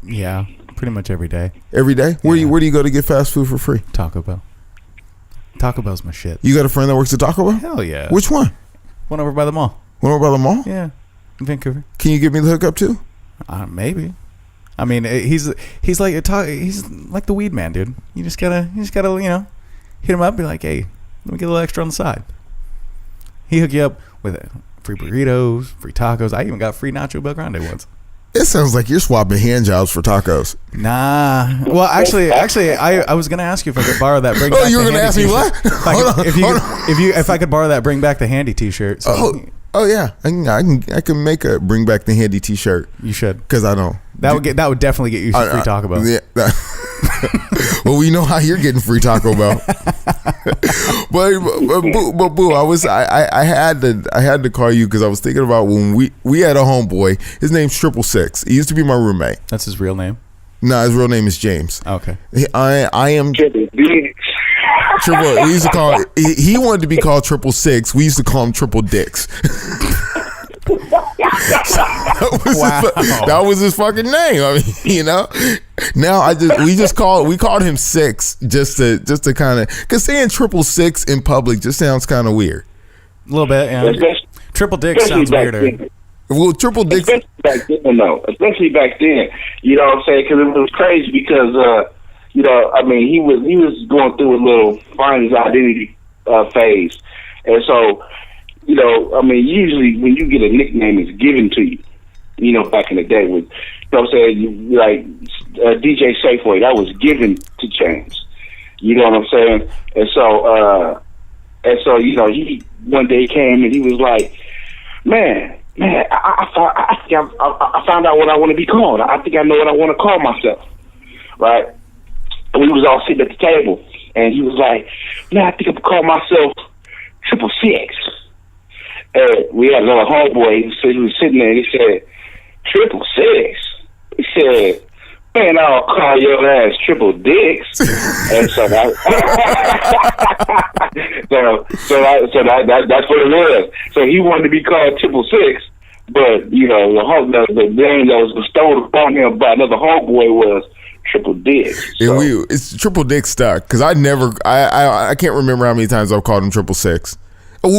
Yeah, pretty much every day. Every day? Where do you go to get fast food for free? Taco Bell. Taco Bell's my shit. You got a friend that works at Taco Bell? Hell yeah. Which one? One over by the mall. One over by the mall? Yeah, in Vancouver. Can you give me the hookup too? Maybe. I mean, he's like the weed man, dude. You just gotta hit him up, and be like, hey, let me get a little extra on the side. He hook you up with free burritos, free tacos. I even got free Nacho Bel Grande once. It sounds like you're swapping hand jobs for tacos. Nah. Well, actually, I was gonna ask you if I could borrow that. You were gonna ask me what? If I could borrow that Bring Back the Handy T-shirt. So Oh yeah, I can make a Bring Back the Handy T-shirt. You should, because I don't. That would definitely get you some free Taco Bell. Yeah. Well, we know how you're getting free Taco Bell. but boo, I had to call you because I was thinking about when we had a homeboy. His name's 666. He used to be my roommate. That's his real name? No, his real name is James. Okay. I am Triple. We used to call. He wanted to be called 666. We used to call him Triple Dicks. That was his fucking name. I mean, you know. Now we called him Six just to kind of, because saying 666 in public just sounds kind of weird. A little bit, yeah. Triple Dick sounds weirder. Well, Triple Dick. Especially back then. You know what I'm saying? Because it was crazy because, you know, I mean, he was going through a little finding his identity phase. And so, you know, I mean, usually when you get a nickname, it's given to you. You know, back in the day, with, you know what I'm saying, like DJ Safeway, that was given to James. You know what I'm saying? And so, you know, he one day came and he was like, man, I found out what I want to be called. I think I know what I want to call myself, right? And we was all sitting at the table, and he was like, man, I think I'm going to call myself 666. And we had another homeboy, he was sitting there, and he said, 666? He said, man, I'll call your ass Triple Dicks. And so that's what it was. So he wanted to be called 666, but you know the name that was bestowed upon him by another homeboy was Triple Dicks. So. And it's Triple Dick stuck because I can't remember how many times I've called him 666. But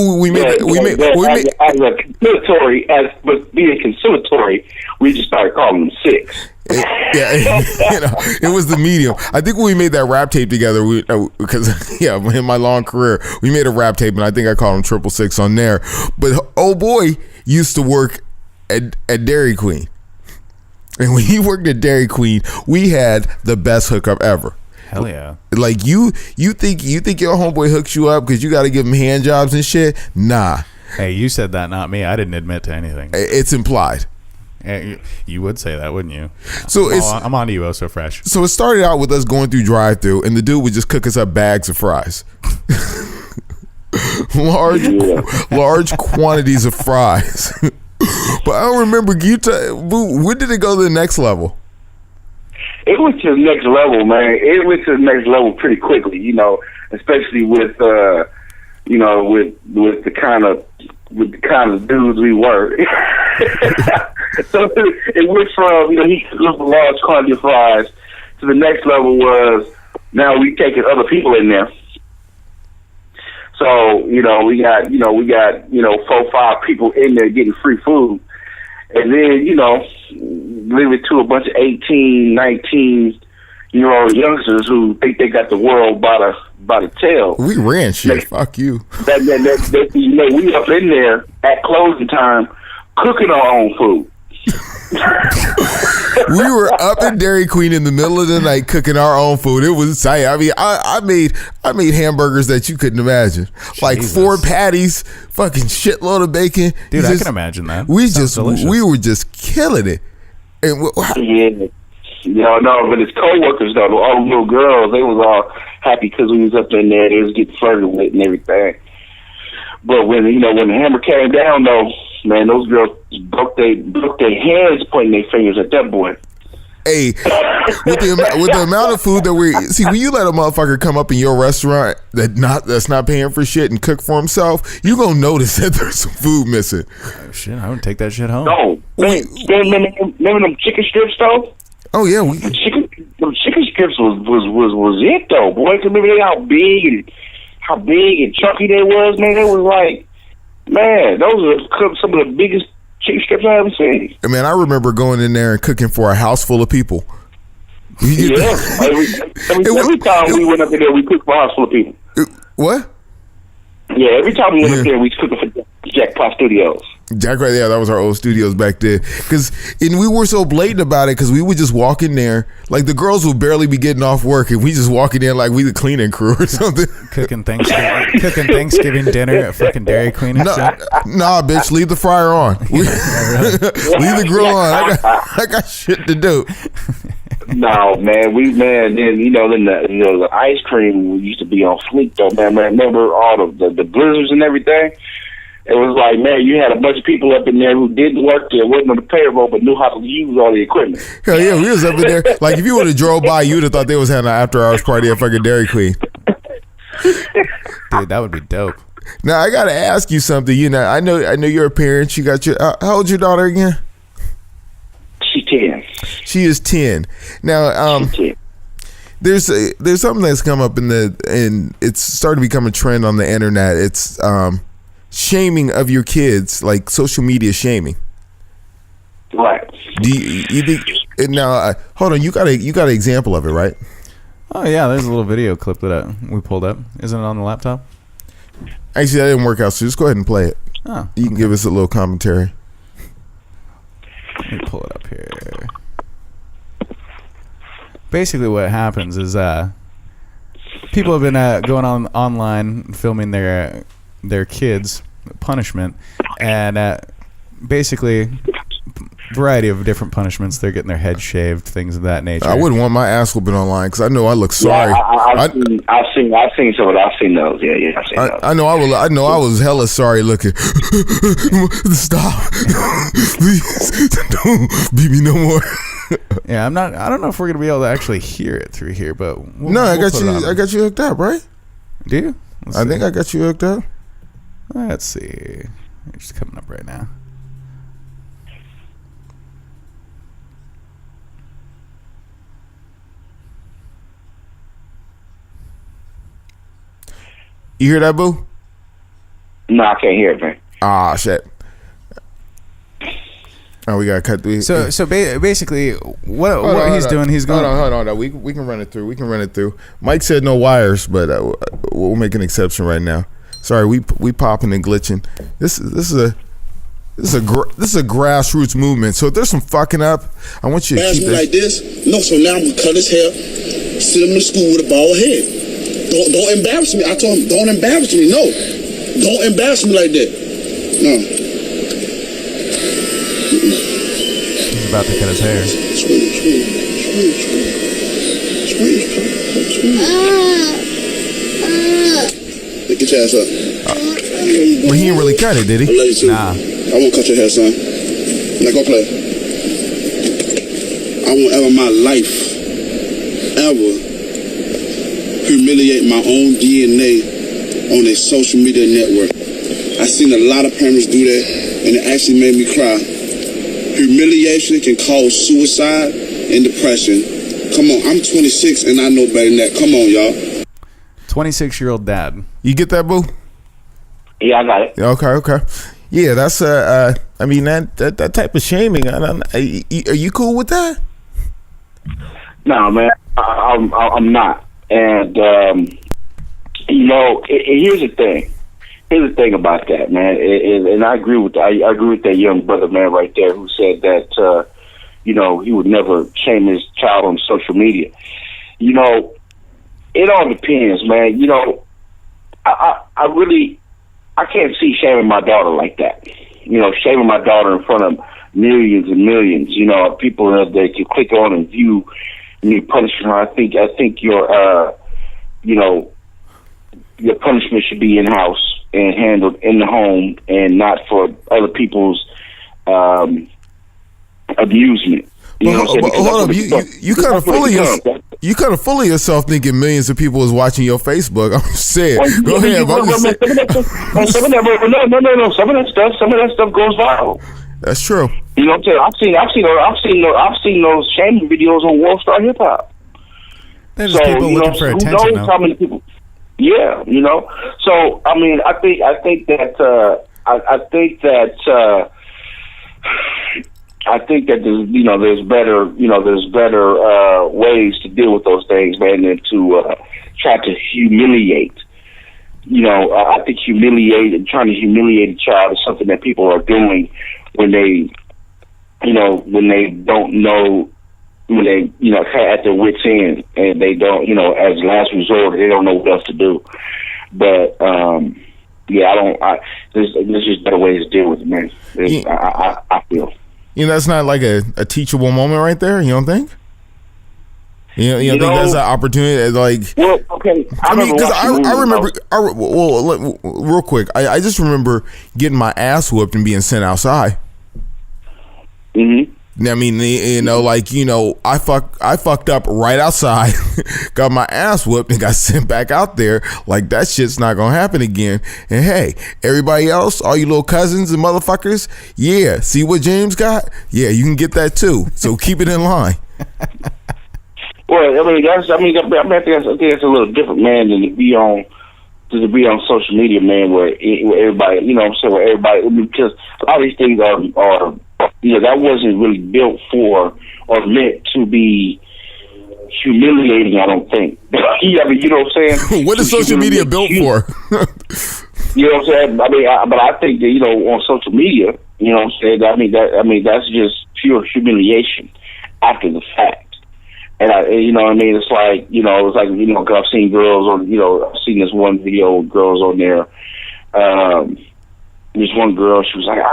being conciliatory, we just started calling him Six. Yeah, you know, it was the medium. I think when we made that rap tape together, because in my long career, we made a rap tape, and I think I called him 666 on there. But oh boy, used to work at Dairy Queen, and when he worked at Dairy Queen, we had the best hookup ever. Hell yeah! Like you think your homeboy hooks you up because you got to give him hand jobs and shit? Nah. Hey, you said that, not me. I didn't admit to anything. It's implied. You would say that, wouldn't you? So I'm on to you, Oso Fresh. So it started out with us going through drive-thru, and the dude would just cook us up bags of fries, large quantities of fries. But I don't remember. When did it go to the next level? It went to the next level, man. It went to the next level pretty quickly, you know, especially with you know, with the kind of dudes we were. So it went from, you know, he cooked a large quantity of fries to the next level was now we taking other people in there. So, you know, we got 4-5 people in there getting free food. And then, you know, leave it to a bunch of 18, 19-year-old youngsters who think they got the world by the tail. We ran shit. Fuck you. That you know, we up in there at closing time cooking our own food. We were up in Dairy Queen in the middle of the night cooking our own food. It was tight. I mean, I made hamburgers that you couldn't imagine. Jesus. Like 4 patties, fucking shitload of bacon. Dude, I can imagine that. We were just killing it. And no, but his co-workers though, all the little girls, they was all happy because we was up in there. They was getting flirted with and everything. But when the hammer came down though, man, those girls broke their hands pointing their fingers at that boy. Hey, with the amount of food that when you let a motherfucker come up in your restaurant that's not paying for shit and cook for himself, you gonna notice that there's some food missing. Oh, shit, I would take that shit home. No, remember them chicken strips though? Oh yeah, them chicken strips was it though, boy. Remember how big and chunky they was, man. They was like, man, those are some of the biggest chicken strips I ever seen. Man, I remember going in there and cooking for a house full of people. Yeah, every time we went up in there, we cooked for a house full of people. What? Yeah, every time we went up there, we was cooking for Jackpot Studios. Jackpot, yeah, that was our old studios back then. And we were so blatant about it because we would just walk in there, like the girls would barely be getting off work, and we just walk in there like we the cleaning crew or something. Cooking Thanksgiving dinner at fucking Dairy Queen or something? Nah, bitch, leave the fryer on. Leave the grill on. I got shit to do. No, man, then the ice cream used to be on fleek though, man. Remember all the blizzards and everything? It was like, man, you had a bunch of people up in there who didn't work there, wasn't on the payroll, but knew how to use all the equipment. Hell yeah, we was up in there. Like if you would have drove by, you would have thought they was having an after hours party at fucking Dairy Queen. Dude, that would be dope. Now I gotta ask you something. You know, I know you're a parent. You got your how old's your daughter again? She's 10. She is 10. Now, there's something that's come up and it's started to become a trend on the internet. It's shaming of your kids, like social media shaming. Right. Do you think? Now, hold on. You got an example of it, right? Oh yeah, there's a little video clip that we pulled up. Isn't it on the laptop? Actually, that didn't work out. So just go ahead and play it. Oh, you can give us a little commentary. Let me pull it up here. Basically, what happens is people have been going online filming their kids' punishment, and basically variety of different punishments. They're getting their head shaved, things of that nature. I wouldn't want my ass whooping online because I know I look sorry. Yeah, I've seen some of those. I've seen those. Yeah, I've seen those. I know I was hella sorry looking. Stop. Please don't beat me no more. Yeah, I don't know if we're gonna be able to actually hear it through here, but I got you hooked up, right? Do you? I think I got you hooked up. Let's see. It's coming up right now. You hear that, boo? No, I can't hear it, man. Ah, shit. Oh, we gotta cut through. So basically, what he's doing, he's going. Hold on. We can run it through. Mike said no wires, but we'll make an exception right now. Sorry, we popping and glitching. This is a grassroots movement. So if there's some fucking up, I want you to keep it like this. No, so now I'm gonna cut his hair, send him to school with a bald head. Don't embarrass me. I told him, don't embarrass me. No, don't embarrass me like that. No. He's about to cut his hair. Get your ass up. But he didn't really cut it, did he? I love you too. Nah. I won't cut your hair, son. Now go play. I won't ever in my life ever humiliate my own DNA on a social media network. I seen a lot of parents do that, and it actually made me cry. Humiliation can cause suicide and depression. Come on, I'm 26 and I know better than that. Come on, y'all. 26-year-old dad. You get that, boo? Yeah, I got it. Okay. Yeah, that's I mean that type of shaming. Are you cool with that? No, man, I'm not. And here's the thing. Here's the thing about that, man. And I agree with that young brother, man, right there, who said that he would never shame his child on social media. It all depends, man. I can't see shaming my daughter like that. Shaming my daughter in front of millions and millions. People that can click on and view me punishing her. I think your punishment should be in house and handled in the home, and not for other people's amusement. Hold up, you kind of full of yourself. You kind of full of yourself thinking millions of people is watching your Facebook. I'm just saying. Go ahead. Some of that stuff goes viral. That's true. You know what I'm saying? I've seen those shaming videos on World Star Hip Hop. There's people looking for attention. Who knows how many people? Yeah, So I mean, I think that there's better ways to deal with those things, man, than to try to humiliate. I think trying to humiliate a child is something that people are doing when they don't know, when they at their wits end, and they don't, as last resort, they don't know what else to do. But there's just better ways to deal with it, man. I feel. That's not like a teachable moment right there. You don't think? You think that's an opportunity? Like, well, okay. I mean, because I remember. Real quick, I just remember getting my ass whooped and being sent outside. Mm-hmm. I mean, I fucked up right outside, got my ass whooped, and got sent back out there. Like, that shit's not gonna happen again. And hey, everybody else, all you little cousins and motherfuckers, yeah, see what James got? Yeah, you can get that too. So keep it in line. Well, I think that's a little different, man, than to be on social media, man, where everybody, where everybody, because a lot of these things are that wasn't really built for or meant to be humiliating, I don't think. I mean, you know what I'm saying? What is social media built for? You know what I'm saying? But I think that, on social media, you know what I'm saying? That's just pure humiliation after the fact. And it's like, cause I've seen girls on, I've seen this one video of girls on there. This one girl, she was like,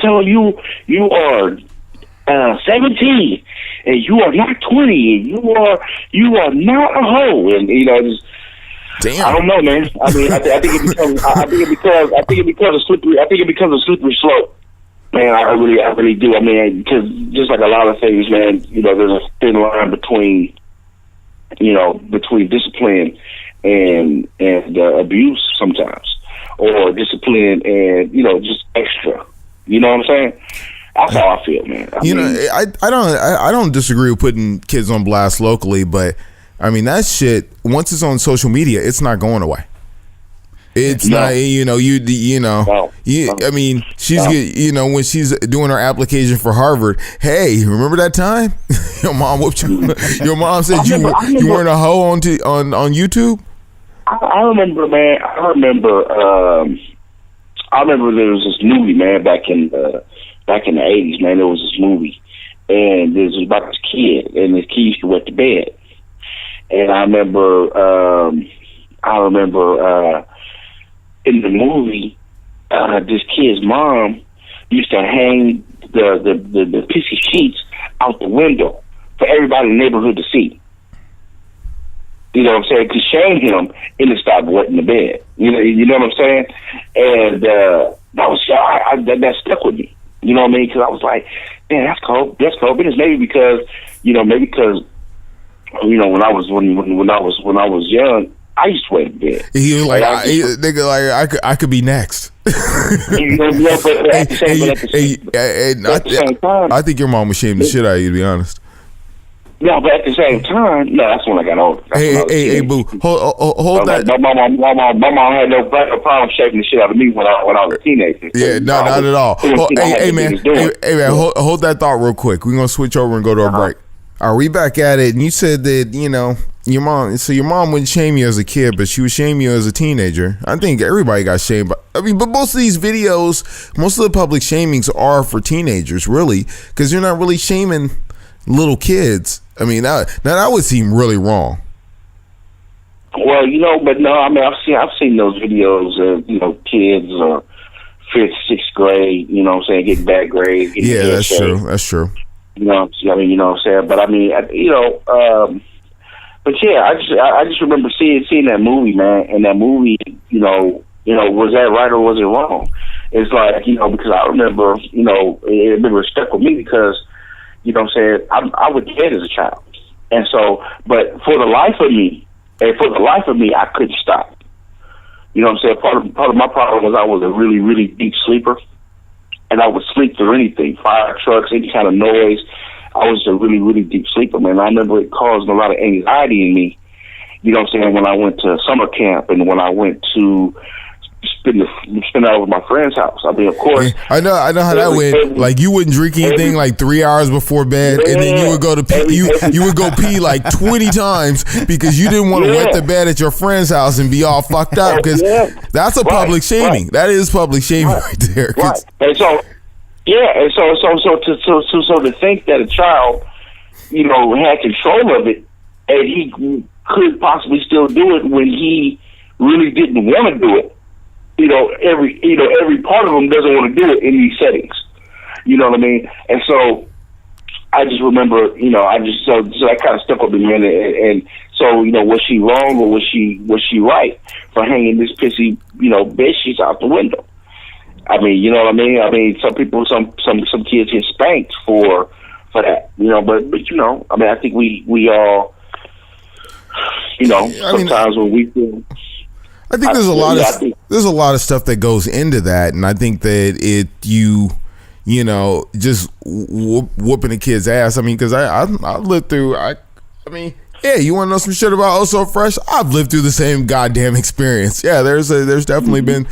tell you are 17 and you are not 20 and you are not a hoe, and just damn. I don't know, man. I mean, I think it becomes a slippery slope. Man, I really do. I mean, because just like a lot of things, man, there's a thin line between discipline and abuse sometimes, or discipline and just extra. You know what I'm saying? That's how I feel, man. I don't disagree with putting kids on blast locally, but I mean, that shit, once it's on social media, it's not going away. It's not, I mean, she's, when she's doing her application for Harvard, hey, remember that time your mom whooped you? Your mom said you weren't a hoe on YouTube? I remember, man. I remember there was this movie, man, back in the 80s, man. There was this movie, and it was about this kid, and this kid used to wet the bed. And I remember in the movie, this kid's mom used to hang the pissy sheets out the window for everybody in the neighborhood to see. You know what I'm saying? To shame him into stop wetting the bed. You know what I'm saying? And that stuck with me. You know what I mean? Because I was like, man, that's cold. That's cold. But it's maybe because when I was young, I used to wet the bed. He was like, I could be next. But at the same time, I think your mom was shaming the shit out of you, to be honest. No, but at the same time, that's when I got older. Hey, boo, hold that. My mom had no problem shaving the shit out of me when I was a teenager. Yeah, not at all. Hey, man, hold that thought real quick. We're gonna switch over and go to a break. Are we back at it? And you said that your mom wouldn't shame you as a kid, but she would shame you as a teenager. I think everybody got shamed. But most of these videos, most of the public shamings are for teenagers, really, because you're not really shaming little kids. I mean, that would seem really wrong. Well, but no, I mean, I've seen those videos of kids or 5th, 6th grade, getting bad grades. Yeah, that's true. That's true. You know what I'm saying? But I mean, but yeah, I just remember seeing that movie, man, and that movie, was that right or was it wrong? It's like, because I remember, it stuck with me because, I'm saying, I was dead as a child. And so, but for the life of me, I couldn't stop. You know what I'm saying? Part of my problem was I was a really, really deep sleeper. And I would sleep through anything, fire trucks, any kind of noise. I was a really, really deep sleeper, man. I remember it caused a lot of anxiety in me. You know what I'm saying? When I went to summer camp and when I went to spend out with my friend's house. I mean, of course. I know how that went. Like, you wouldn't drink anything like 3 hours before bed, and then you would go to pee. You would go pee like 20 times because you didn't want to wet the bed at your friend's house and be all fucked up. Because that's a public shaming. Right. That is public shaming right there. Right. And so, and so to think that a child, had control of it, and he could possibly still do it when he really didn't want to do it. Every part of them doesn't want to do it in these settings. You know what I mean? And so I just remember, so that kind of stuck with me, man. And so, was she wrong or was she right for hanging this pissy, bed sheets out the window? I mean, you know what I mean? I mean, some people, some kids get spanked for that, but I think we all, sometimes when we feel. I think there's a lot of stuff that goes into that, and I think that just whooping a kid's ass. I mean, because I lived through. Yeah, you want to know some shit about Oso Fresh? I've lived through the same goddamn experience. Yeah, there's definitely been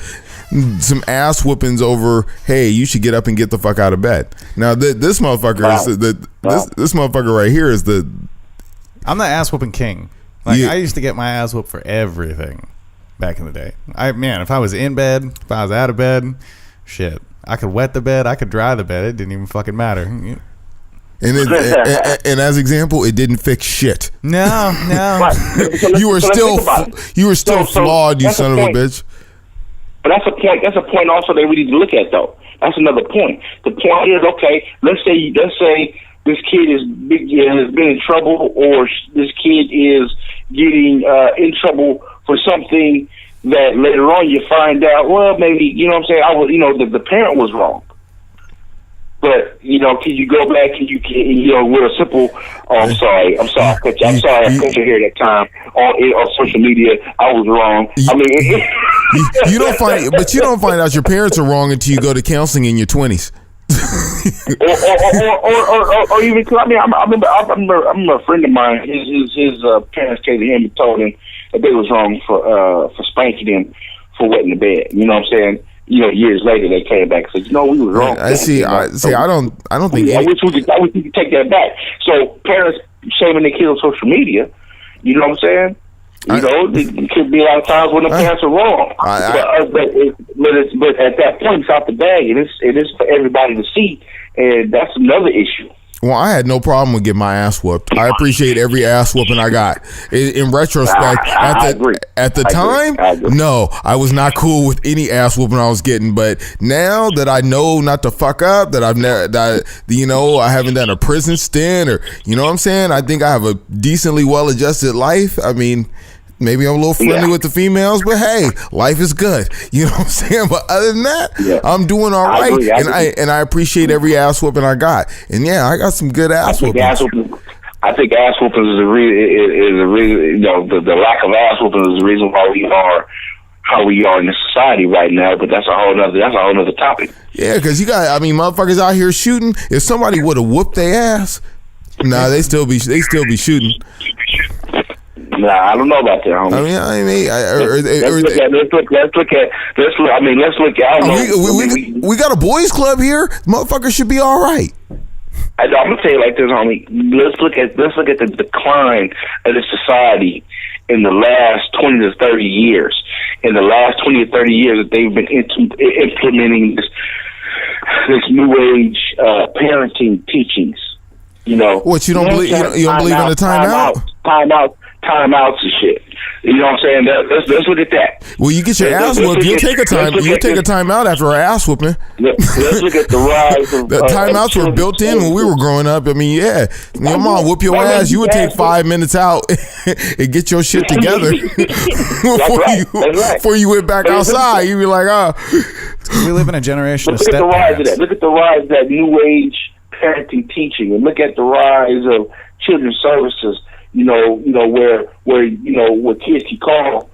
some ass whoopings over. Hey, you should get up and get the fuck out of bed. Now this motherfucker is this motherfucker right here is the. I'm the ass whooping king. Like I used to get my ass whooped for everything back in the day. If I was in bed, if I was out of bed, shit. I could wet the bed, I could dry the bed. It didn't even fucking matter. And as example, it didn't fix shit. No. You were still flawed, you son of a bitch. But that's a point. That's a point also that we need to look at, though. That's another point. The point is, okay, let's say this kid has been in trouble, or this kid is getting in trouble for something that later on you find out, well, maybe, the parent was wrong. But, can you go back and with a simple, I'm sorry, I cut your hair that time on social media, I was wrong. You don't find out your parents are wrong until you go to counseling in your 20s. or even, I remember a friend of mine, his parents came to him and told him that they was wrong for spanking him for wetting the bed. You know what I'm saying? Years later they came back and said, we was wrong. I don't think. I wish we could take that back. So parents shaming their kids on social media. You know what I'm saying? It could be a lot of times when the parents are wrong. But at that point, it's out the bag, and it is for everybody to see, and that's another issue. Well, I had no problem with getting my ass whooped. I appreciate every ass whooping I got. In retrospect, at the time, no, I was not cool with any ass whooping I was getting. But now that I know not to fuck up, that I haven't done a prison stint, or you know what I'm saying, I think I have a decently well-adjusted life. I mean, maybe I'm a little friendly with the females, but hey, life is good. You know what I'm saying? But other than that, I'm doing all right. I appreciate every ass whooping I got. And yeah, I got some good ass whoopings. I think ass whoopings is the reason, the lack of ass whoopings is the reason why we are how we are in this society right now. But that's a whole nother topic. Yeah, because motherfuckers out here shooting. If somebody would have whooped their ass, they still be shooting. Nah, I don't know about that, homie. We got a boys club here. Motherfuckers should be all right. I'm gonna tell you like this, homie. Let's look at the decline of the society in the last 20 to 30 years. In the last 20 to 30 years, that they've been implementing this new age parenting teachings. What, you don't believe? You don't believe in the timeouts and shit. You know what I'm saying? Let's look at that. Well, you get your ass whooped. You'll take a time out after an ass whooping. Let's look at the rise of the timeouts were built in when we were growing up. I mean, yeah, your mom whoop your ass. You would take 5 minutes out and get your shit together before you went back outside. You'd be like, we live in a generation of step parents. Look at the rise of that new age parenting teaching, and look at the rise of children's services. Where kids can call,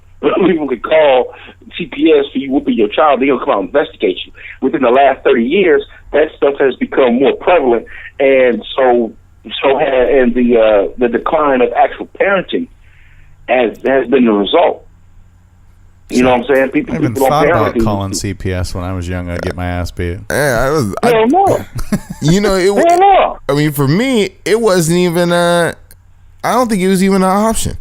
people can call CPS for you whooping your child. They're gonna come out and investigate you. Within the last 30 years, that stuff has become more prevalent, and the decline of actual parenting has been the result. You know what I'm saying? I even thought about calling CPS when I was young. I'd get my ass beat. Yeah, Hell no. I mean, for me, it wasn't even I don't think it was even an option.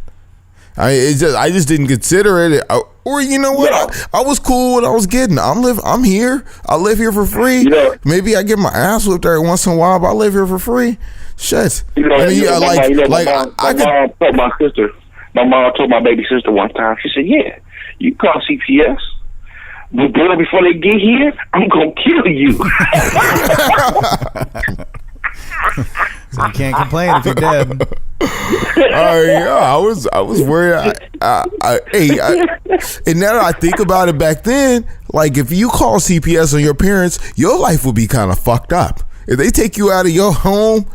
I just didn't consider it. Or you know what? I was cool with what I was getting. I'm here. I live here for free. Maybe I get my ass whipped every once in a while, but I live here for free. Shit. My mom told my baby sister one time. She said, "Yeah, you call CPS, but girl, before they get here, I'm gonna kill you." So you can't complain if you're dead. I was worried. And now that I think about it, back then, like if you call CPS on your parents, your life would be kind of fucked up. If they take you out of your home,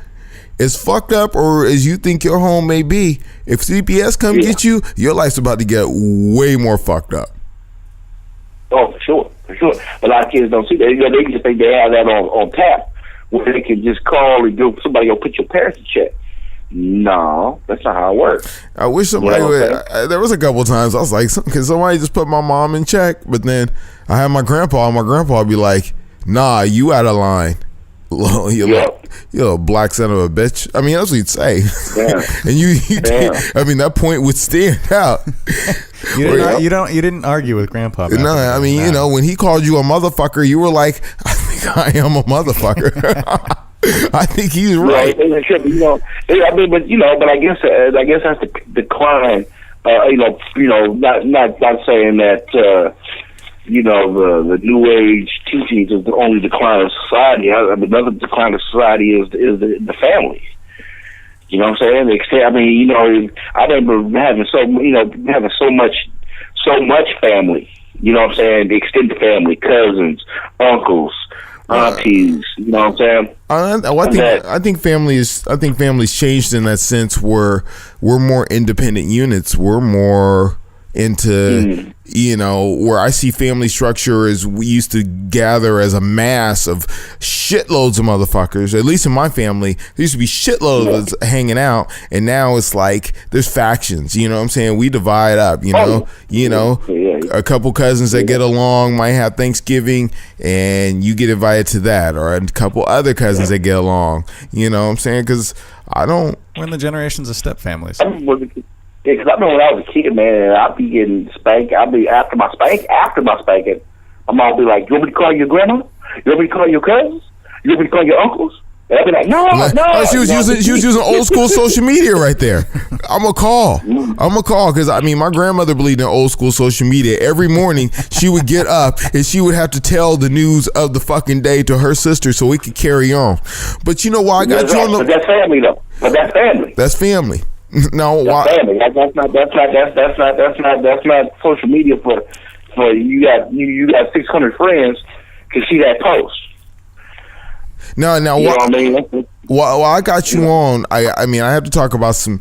as fucked up or as you think your home may be, if CPS come get you, your life's about to get way more fucked up. Oh, for sure. But a lot of kids don't see that. They just think they have that on tap, where they can just call and somebody go put your parents in check. No, that's not how it works. I wish somebody would. There was a couple times I was like, can somebody just put my mom in check? But then I had my grandpa, and my grandpa would be like, nah, you out of line. You're a black son of a bitch. I mean, that's what he'd say. Yeah. And I mean, that point would stand out. You didn't argue with Grandpa. No, I mean, you know, when he called you a motherfucker, you were like, I think I am a motherfucker. I think he's right. You know, I mean, but I guess that's the decline. Not saying that. The new age teachings is the only decline of society. Another decline of society is the family. You know what I'm saying? I mean, I remember having so much family. You know what I'm saying? The extended family, cousins, uncles, aunties. You know what I'm saying? I think families changed in that sense, where we're more independent units. We're more into where I see family structure is we used to gather as a mass of shitloads of motherfuckers. At least in my family, there used to be shitloads hanging out, and now it's like there's factions. You know what I'm saying? We divide up. A couple cousins that get along might have Thanksgiving, and you get invited to that, or a couple other cousins that get along. You know what I'm saying? Because we're in the generations of step families. Yeah, because I remember when I was a kid, man, I'd be getting spanked. I'd be after my spanking, my mom would be like, "You want me to call your grandma? You want me to call your cousins? You want me to call your uncles?" And I'd be like, "No." She was using old school social media right there. I'm gonna call because I mean, my grandmother believed in old school social media. Every morning she would get up and she would have to tell the news of the fucking day to her sister so we could carry on. But you know why I got you on the? But that's family though. That's family. No, that's family. That's not social media for you got 600 friends can see that post. No, what I mean? While I got you on, I mean I have to talk about some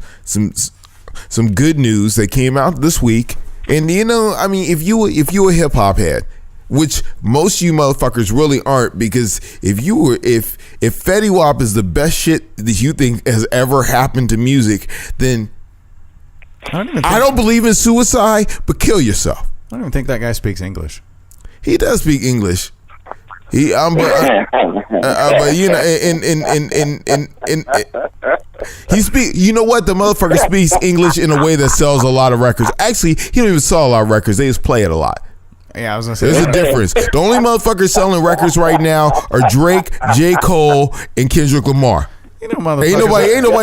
good news that came out this week. And I mean, if you a hip hop head, which most of you motherfuckers really aren't, because if Fetty Wap is the best shit that you think has ever happened to music, then I don't believe in suicide, but kill yourself. I don't even think that guy speaks English. He does speak English. But you know, he speak. You know what? The motherfucker speaks English in a way that sells a lot of records. Actually, he don't even sell a lot of records. They just play it a lot. Yeah, I was gonna say there's a difference. The only motherfuckers selling records right now are Drake, J. Cole, and Kendrick Lamar. Ain't nobody.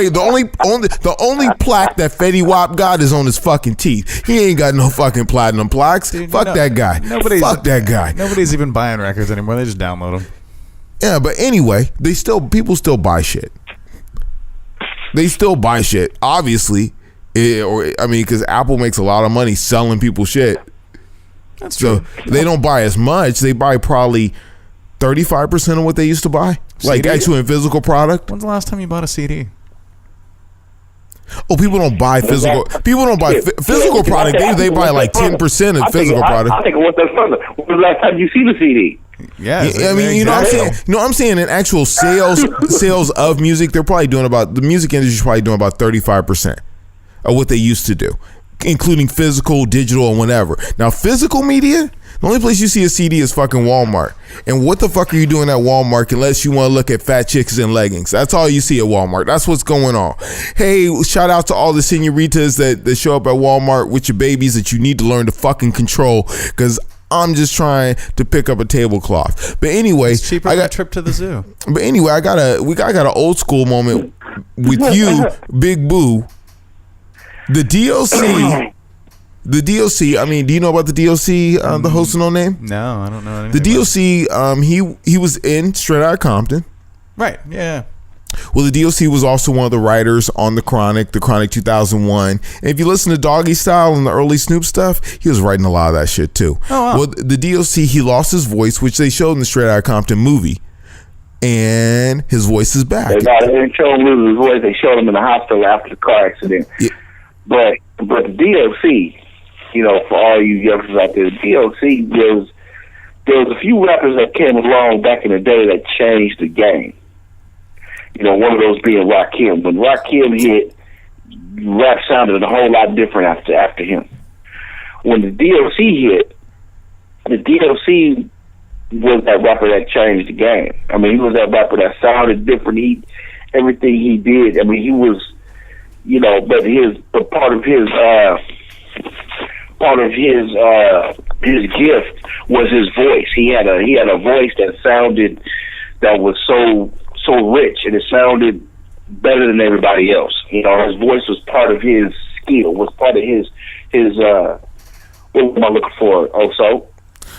The only plaque that Fetty Wap got is on his fucking teeth. He ain't got no fucking platinum plaques. Dude, fuck that guy. Fuck that guy. Nobody's even buying records anymore. They just download them. Yeah, but anyway, people still buy shit. They still buy shit. Obviously, because Apple makes a lot of money selling people shit. That's true. So they don't buy as much. They buy probably 35% of what they used to buy. CD? Like actually in physical product. When's the last time you bought a CD? Oh, people don't buy physical. People don't buy physical product. They buy like 10% of physical product. I think what's that further? When was the last time you see the CD? Yeah, I mean, you know what I'm saying. No, I'm saying in actual sales of music, they're probably doing about the music industry's probably doing about 35% of what they used to do, including physical, digital, and whatever. Now, physical media, the only place you see a CD is fucking Walmart. And what the fuck are you doing at Walmart unless you want to look at fat chicks in leggings? That's all you see at Walmart. That's what's going on. Hey, shout out to all the senoritas that show up at Walmart with your babies that you need to learn to fucking control, because I'm just trying to pick up a tablecloth. But anyway, it's cheaper than a trip to the zoo. But anyway, I got an old school moment with you, Big Boo. The DOC. I mean, do you know about the DOC? The host no name? No, I don't know anything. The DOC. He was in Straight Outta Compton. Right. Yeah. Well, the DOC was also one of the writers on the Chronic 2001. And if you listen to Doggy Style and the early Snoop stuff, he was writing a lot of that shit too. Oh, wow. Well, the DOC, he lost his voice, which they showed in the Straight Outta Compton movie. And his voice is back. They didn't show him lose his voice. They showed him in the hospital after the car accident. Yeah. But the DOC, you know, for all you youngsters out there, the DOC, there was a few rappers that came along back in the day that changed the game. You know, one of those being Rakim. When Rakim hit, rap sounded a whole lot different after him. When the DOC hit, the DOC was that rapper that changed the game. I mean, he was that rapper that sounded different. Everything he did, I mean, he was, you know, but part of his gift was his voice. He had a voice that was so rich, and it sounded better than everybody else. You know, his voice was part of his skill, was part of his what am I looking for? Also,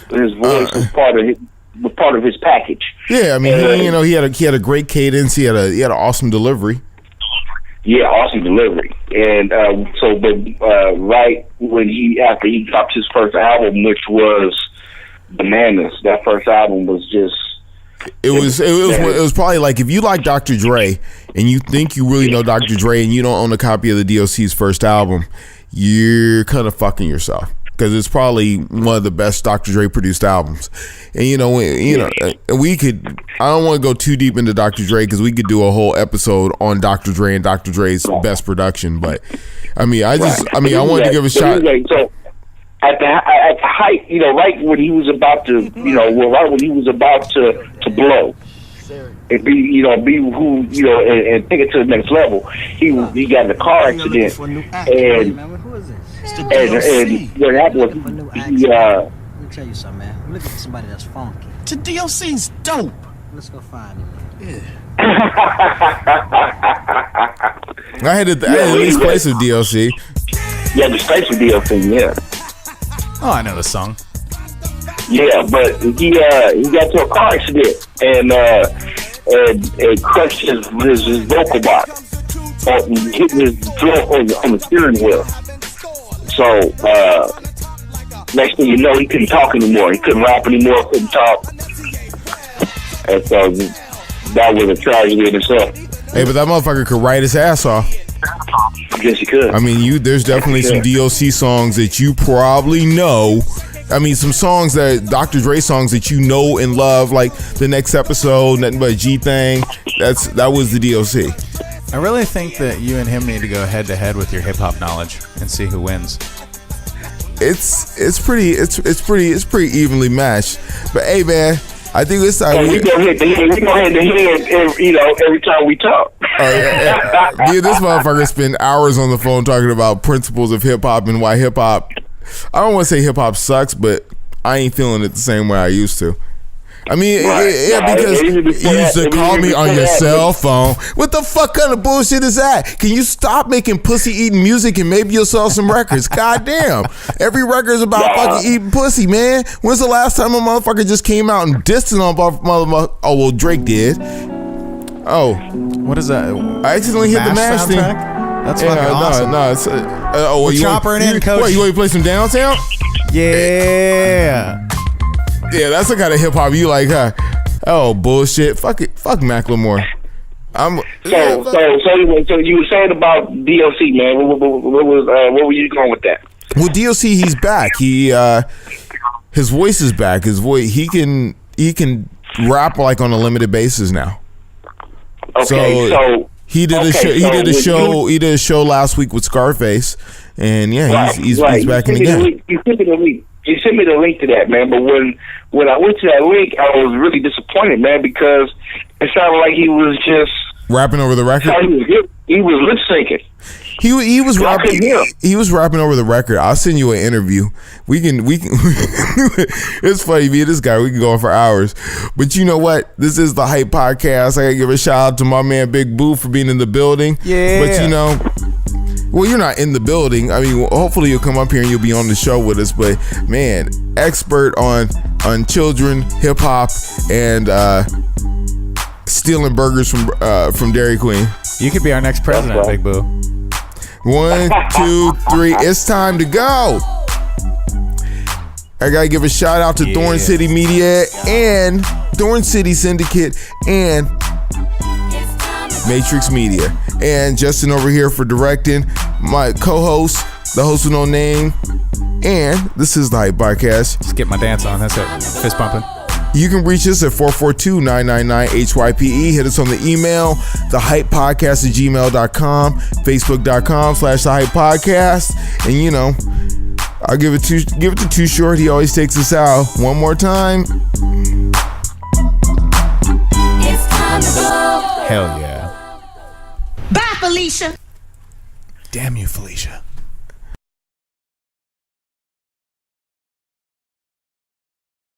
his voice was part of his package. Yeah, I mean, he had a great cadence. He had an awesome delivery. Yeah, awesome delivery. And right when after he dropped his first album, which was Bananas, that first album was just. It was probably like, if you like Dr. Dre and you think you really know Dr. Dre and you don't own a copy of the DOC's first album, you're kind of fucking yourself, because it's probably one of the best Dr. Dre produced albums. And we could, I don't want to go too deep into Dr. Dre because we could do a whole episode on Dr. Dre and Dr. Dre's best production. But I mean, I wanted to give a shot. So at the height, you know, right when he was about to, right when he was about to blow and be who, you know, and take it to the next level, he got in a car accident, and what happened was he Let me tell you something, man. I'm looking for somebody that's funky. The DOC's dope. Let's go find him. Yeah. I had at least play some DOC. Yeah, the space with DOC, yeah. Oh, I know the song. Yeah, but he got to a car accident and crushed his vocal box, hitting his throat on the steering wheel. So next thing you know, he couldn't talk anymore. He couldn't rap anymore. Couldn't talk. And so that was a tragedy in itself. Hey, but that motherfucker could write his ass off. Yes, he could. I mean, there's definitely some DOC songs that you probably know. I mean, some songs Dr. Dre songs that you know and love, like The Next Episode, Nothing But a G Thing. That was the DOC. I really think that you and him need to go head to head with your hip hop knowledge and see who wins. It's pretty evenly matched. But hey, man, I think it's time. We go head to head, you know, every time we talk. Dude, this motherfucker spend hours on the phone talking about principles of hip hop and why hip hop. I don't want to say hip hop sucks, but I ain't feeling it the same way I used to. I mean, because you used to call me on your cell phone. What the fuck kind of bullshit is that? Can you stop making pussy-eating music and maybe you'll sell some records? Goddamn. Every record is about fucking eating pussy, man. When's the last time a motherfucker just came out and dissed on motherfucker? Oh, well, Drake did. Oh. What is that? I accidentally hit the mash thing. That's fucking awesome. No, it's... We're choppering in, coach. What, you want to play some Downtown? Yeah. Yeah, that's the kind of hip hop you like, huh? Oh, bullshit. Fuck it. Fuck Macklemore. So you were saying about DOC, man. What were you going with that? Well, DOC, he's back. His voice is back. His voice, he can rap like on a limited basis now. Okay, so he did a show last week with Scarface, and yeah, he's back in the game. You sent me the link to that, man. But when I went to that link, I was really disappointed, man, because it sounded like he was just rapping over the record. He was lip syncing. He was rapping. He was rapping over the record. I'll send you an interview. We can. It's funny, me and this guy. We can go on for hours. But you know what? This is the Hype Podcast. I gotta give a shout out to my man Big Boo for being in the building. Yeah. But you know, well, you're not in the building. I mean, hopefully you'll come up here and you'll be on the show with us. But man, expert on children, hip hop, and stealing burgers from Dairy Queen. You could be our next president, That's right. Big Boo. 1, 2, 3. It's time to go. I gotta give a shout out to Thorn City Media and Thorn City Syndicate and Matrix Media. And Justin over here for directing. My co-host, the host with no name. And this is the Hype Podcast. Just get my dance on. That's it. Fist pumping. You can reach us at 442-999-HYPE. Hit us on the email, thehypepodcast@gmail.com, facebook.com/thehypepodcast. And you know, I'll give it to Too Short. He always takes us out. One more time. It's time to go. Hell yeah. Bye, Felicia. Damn you, Felicia.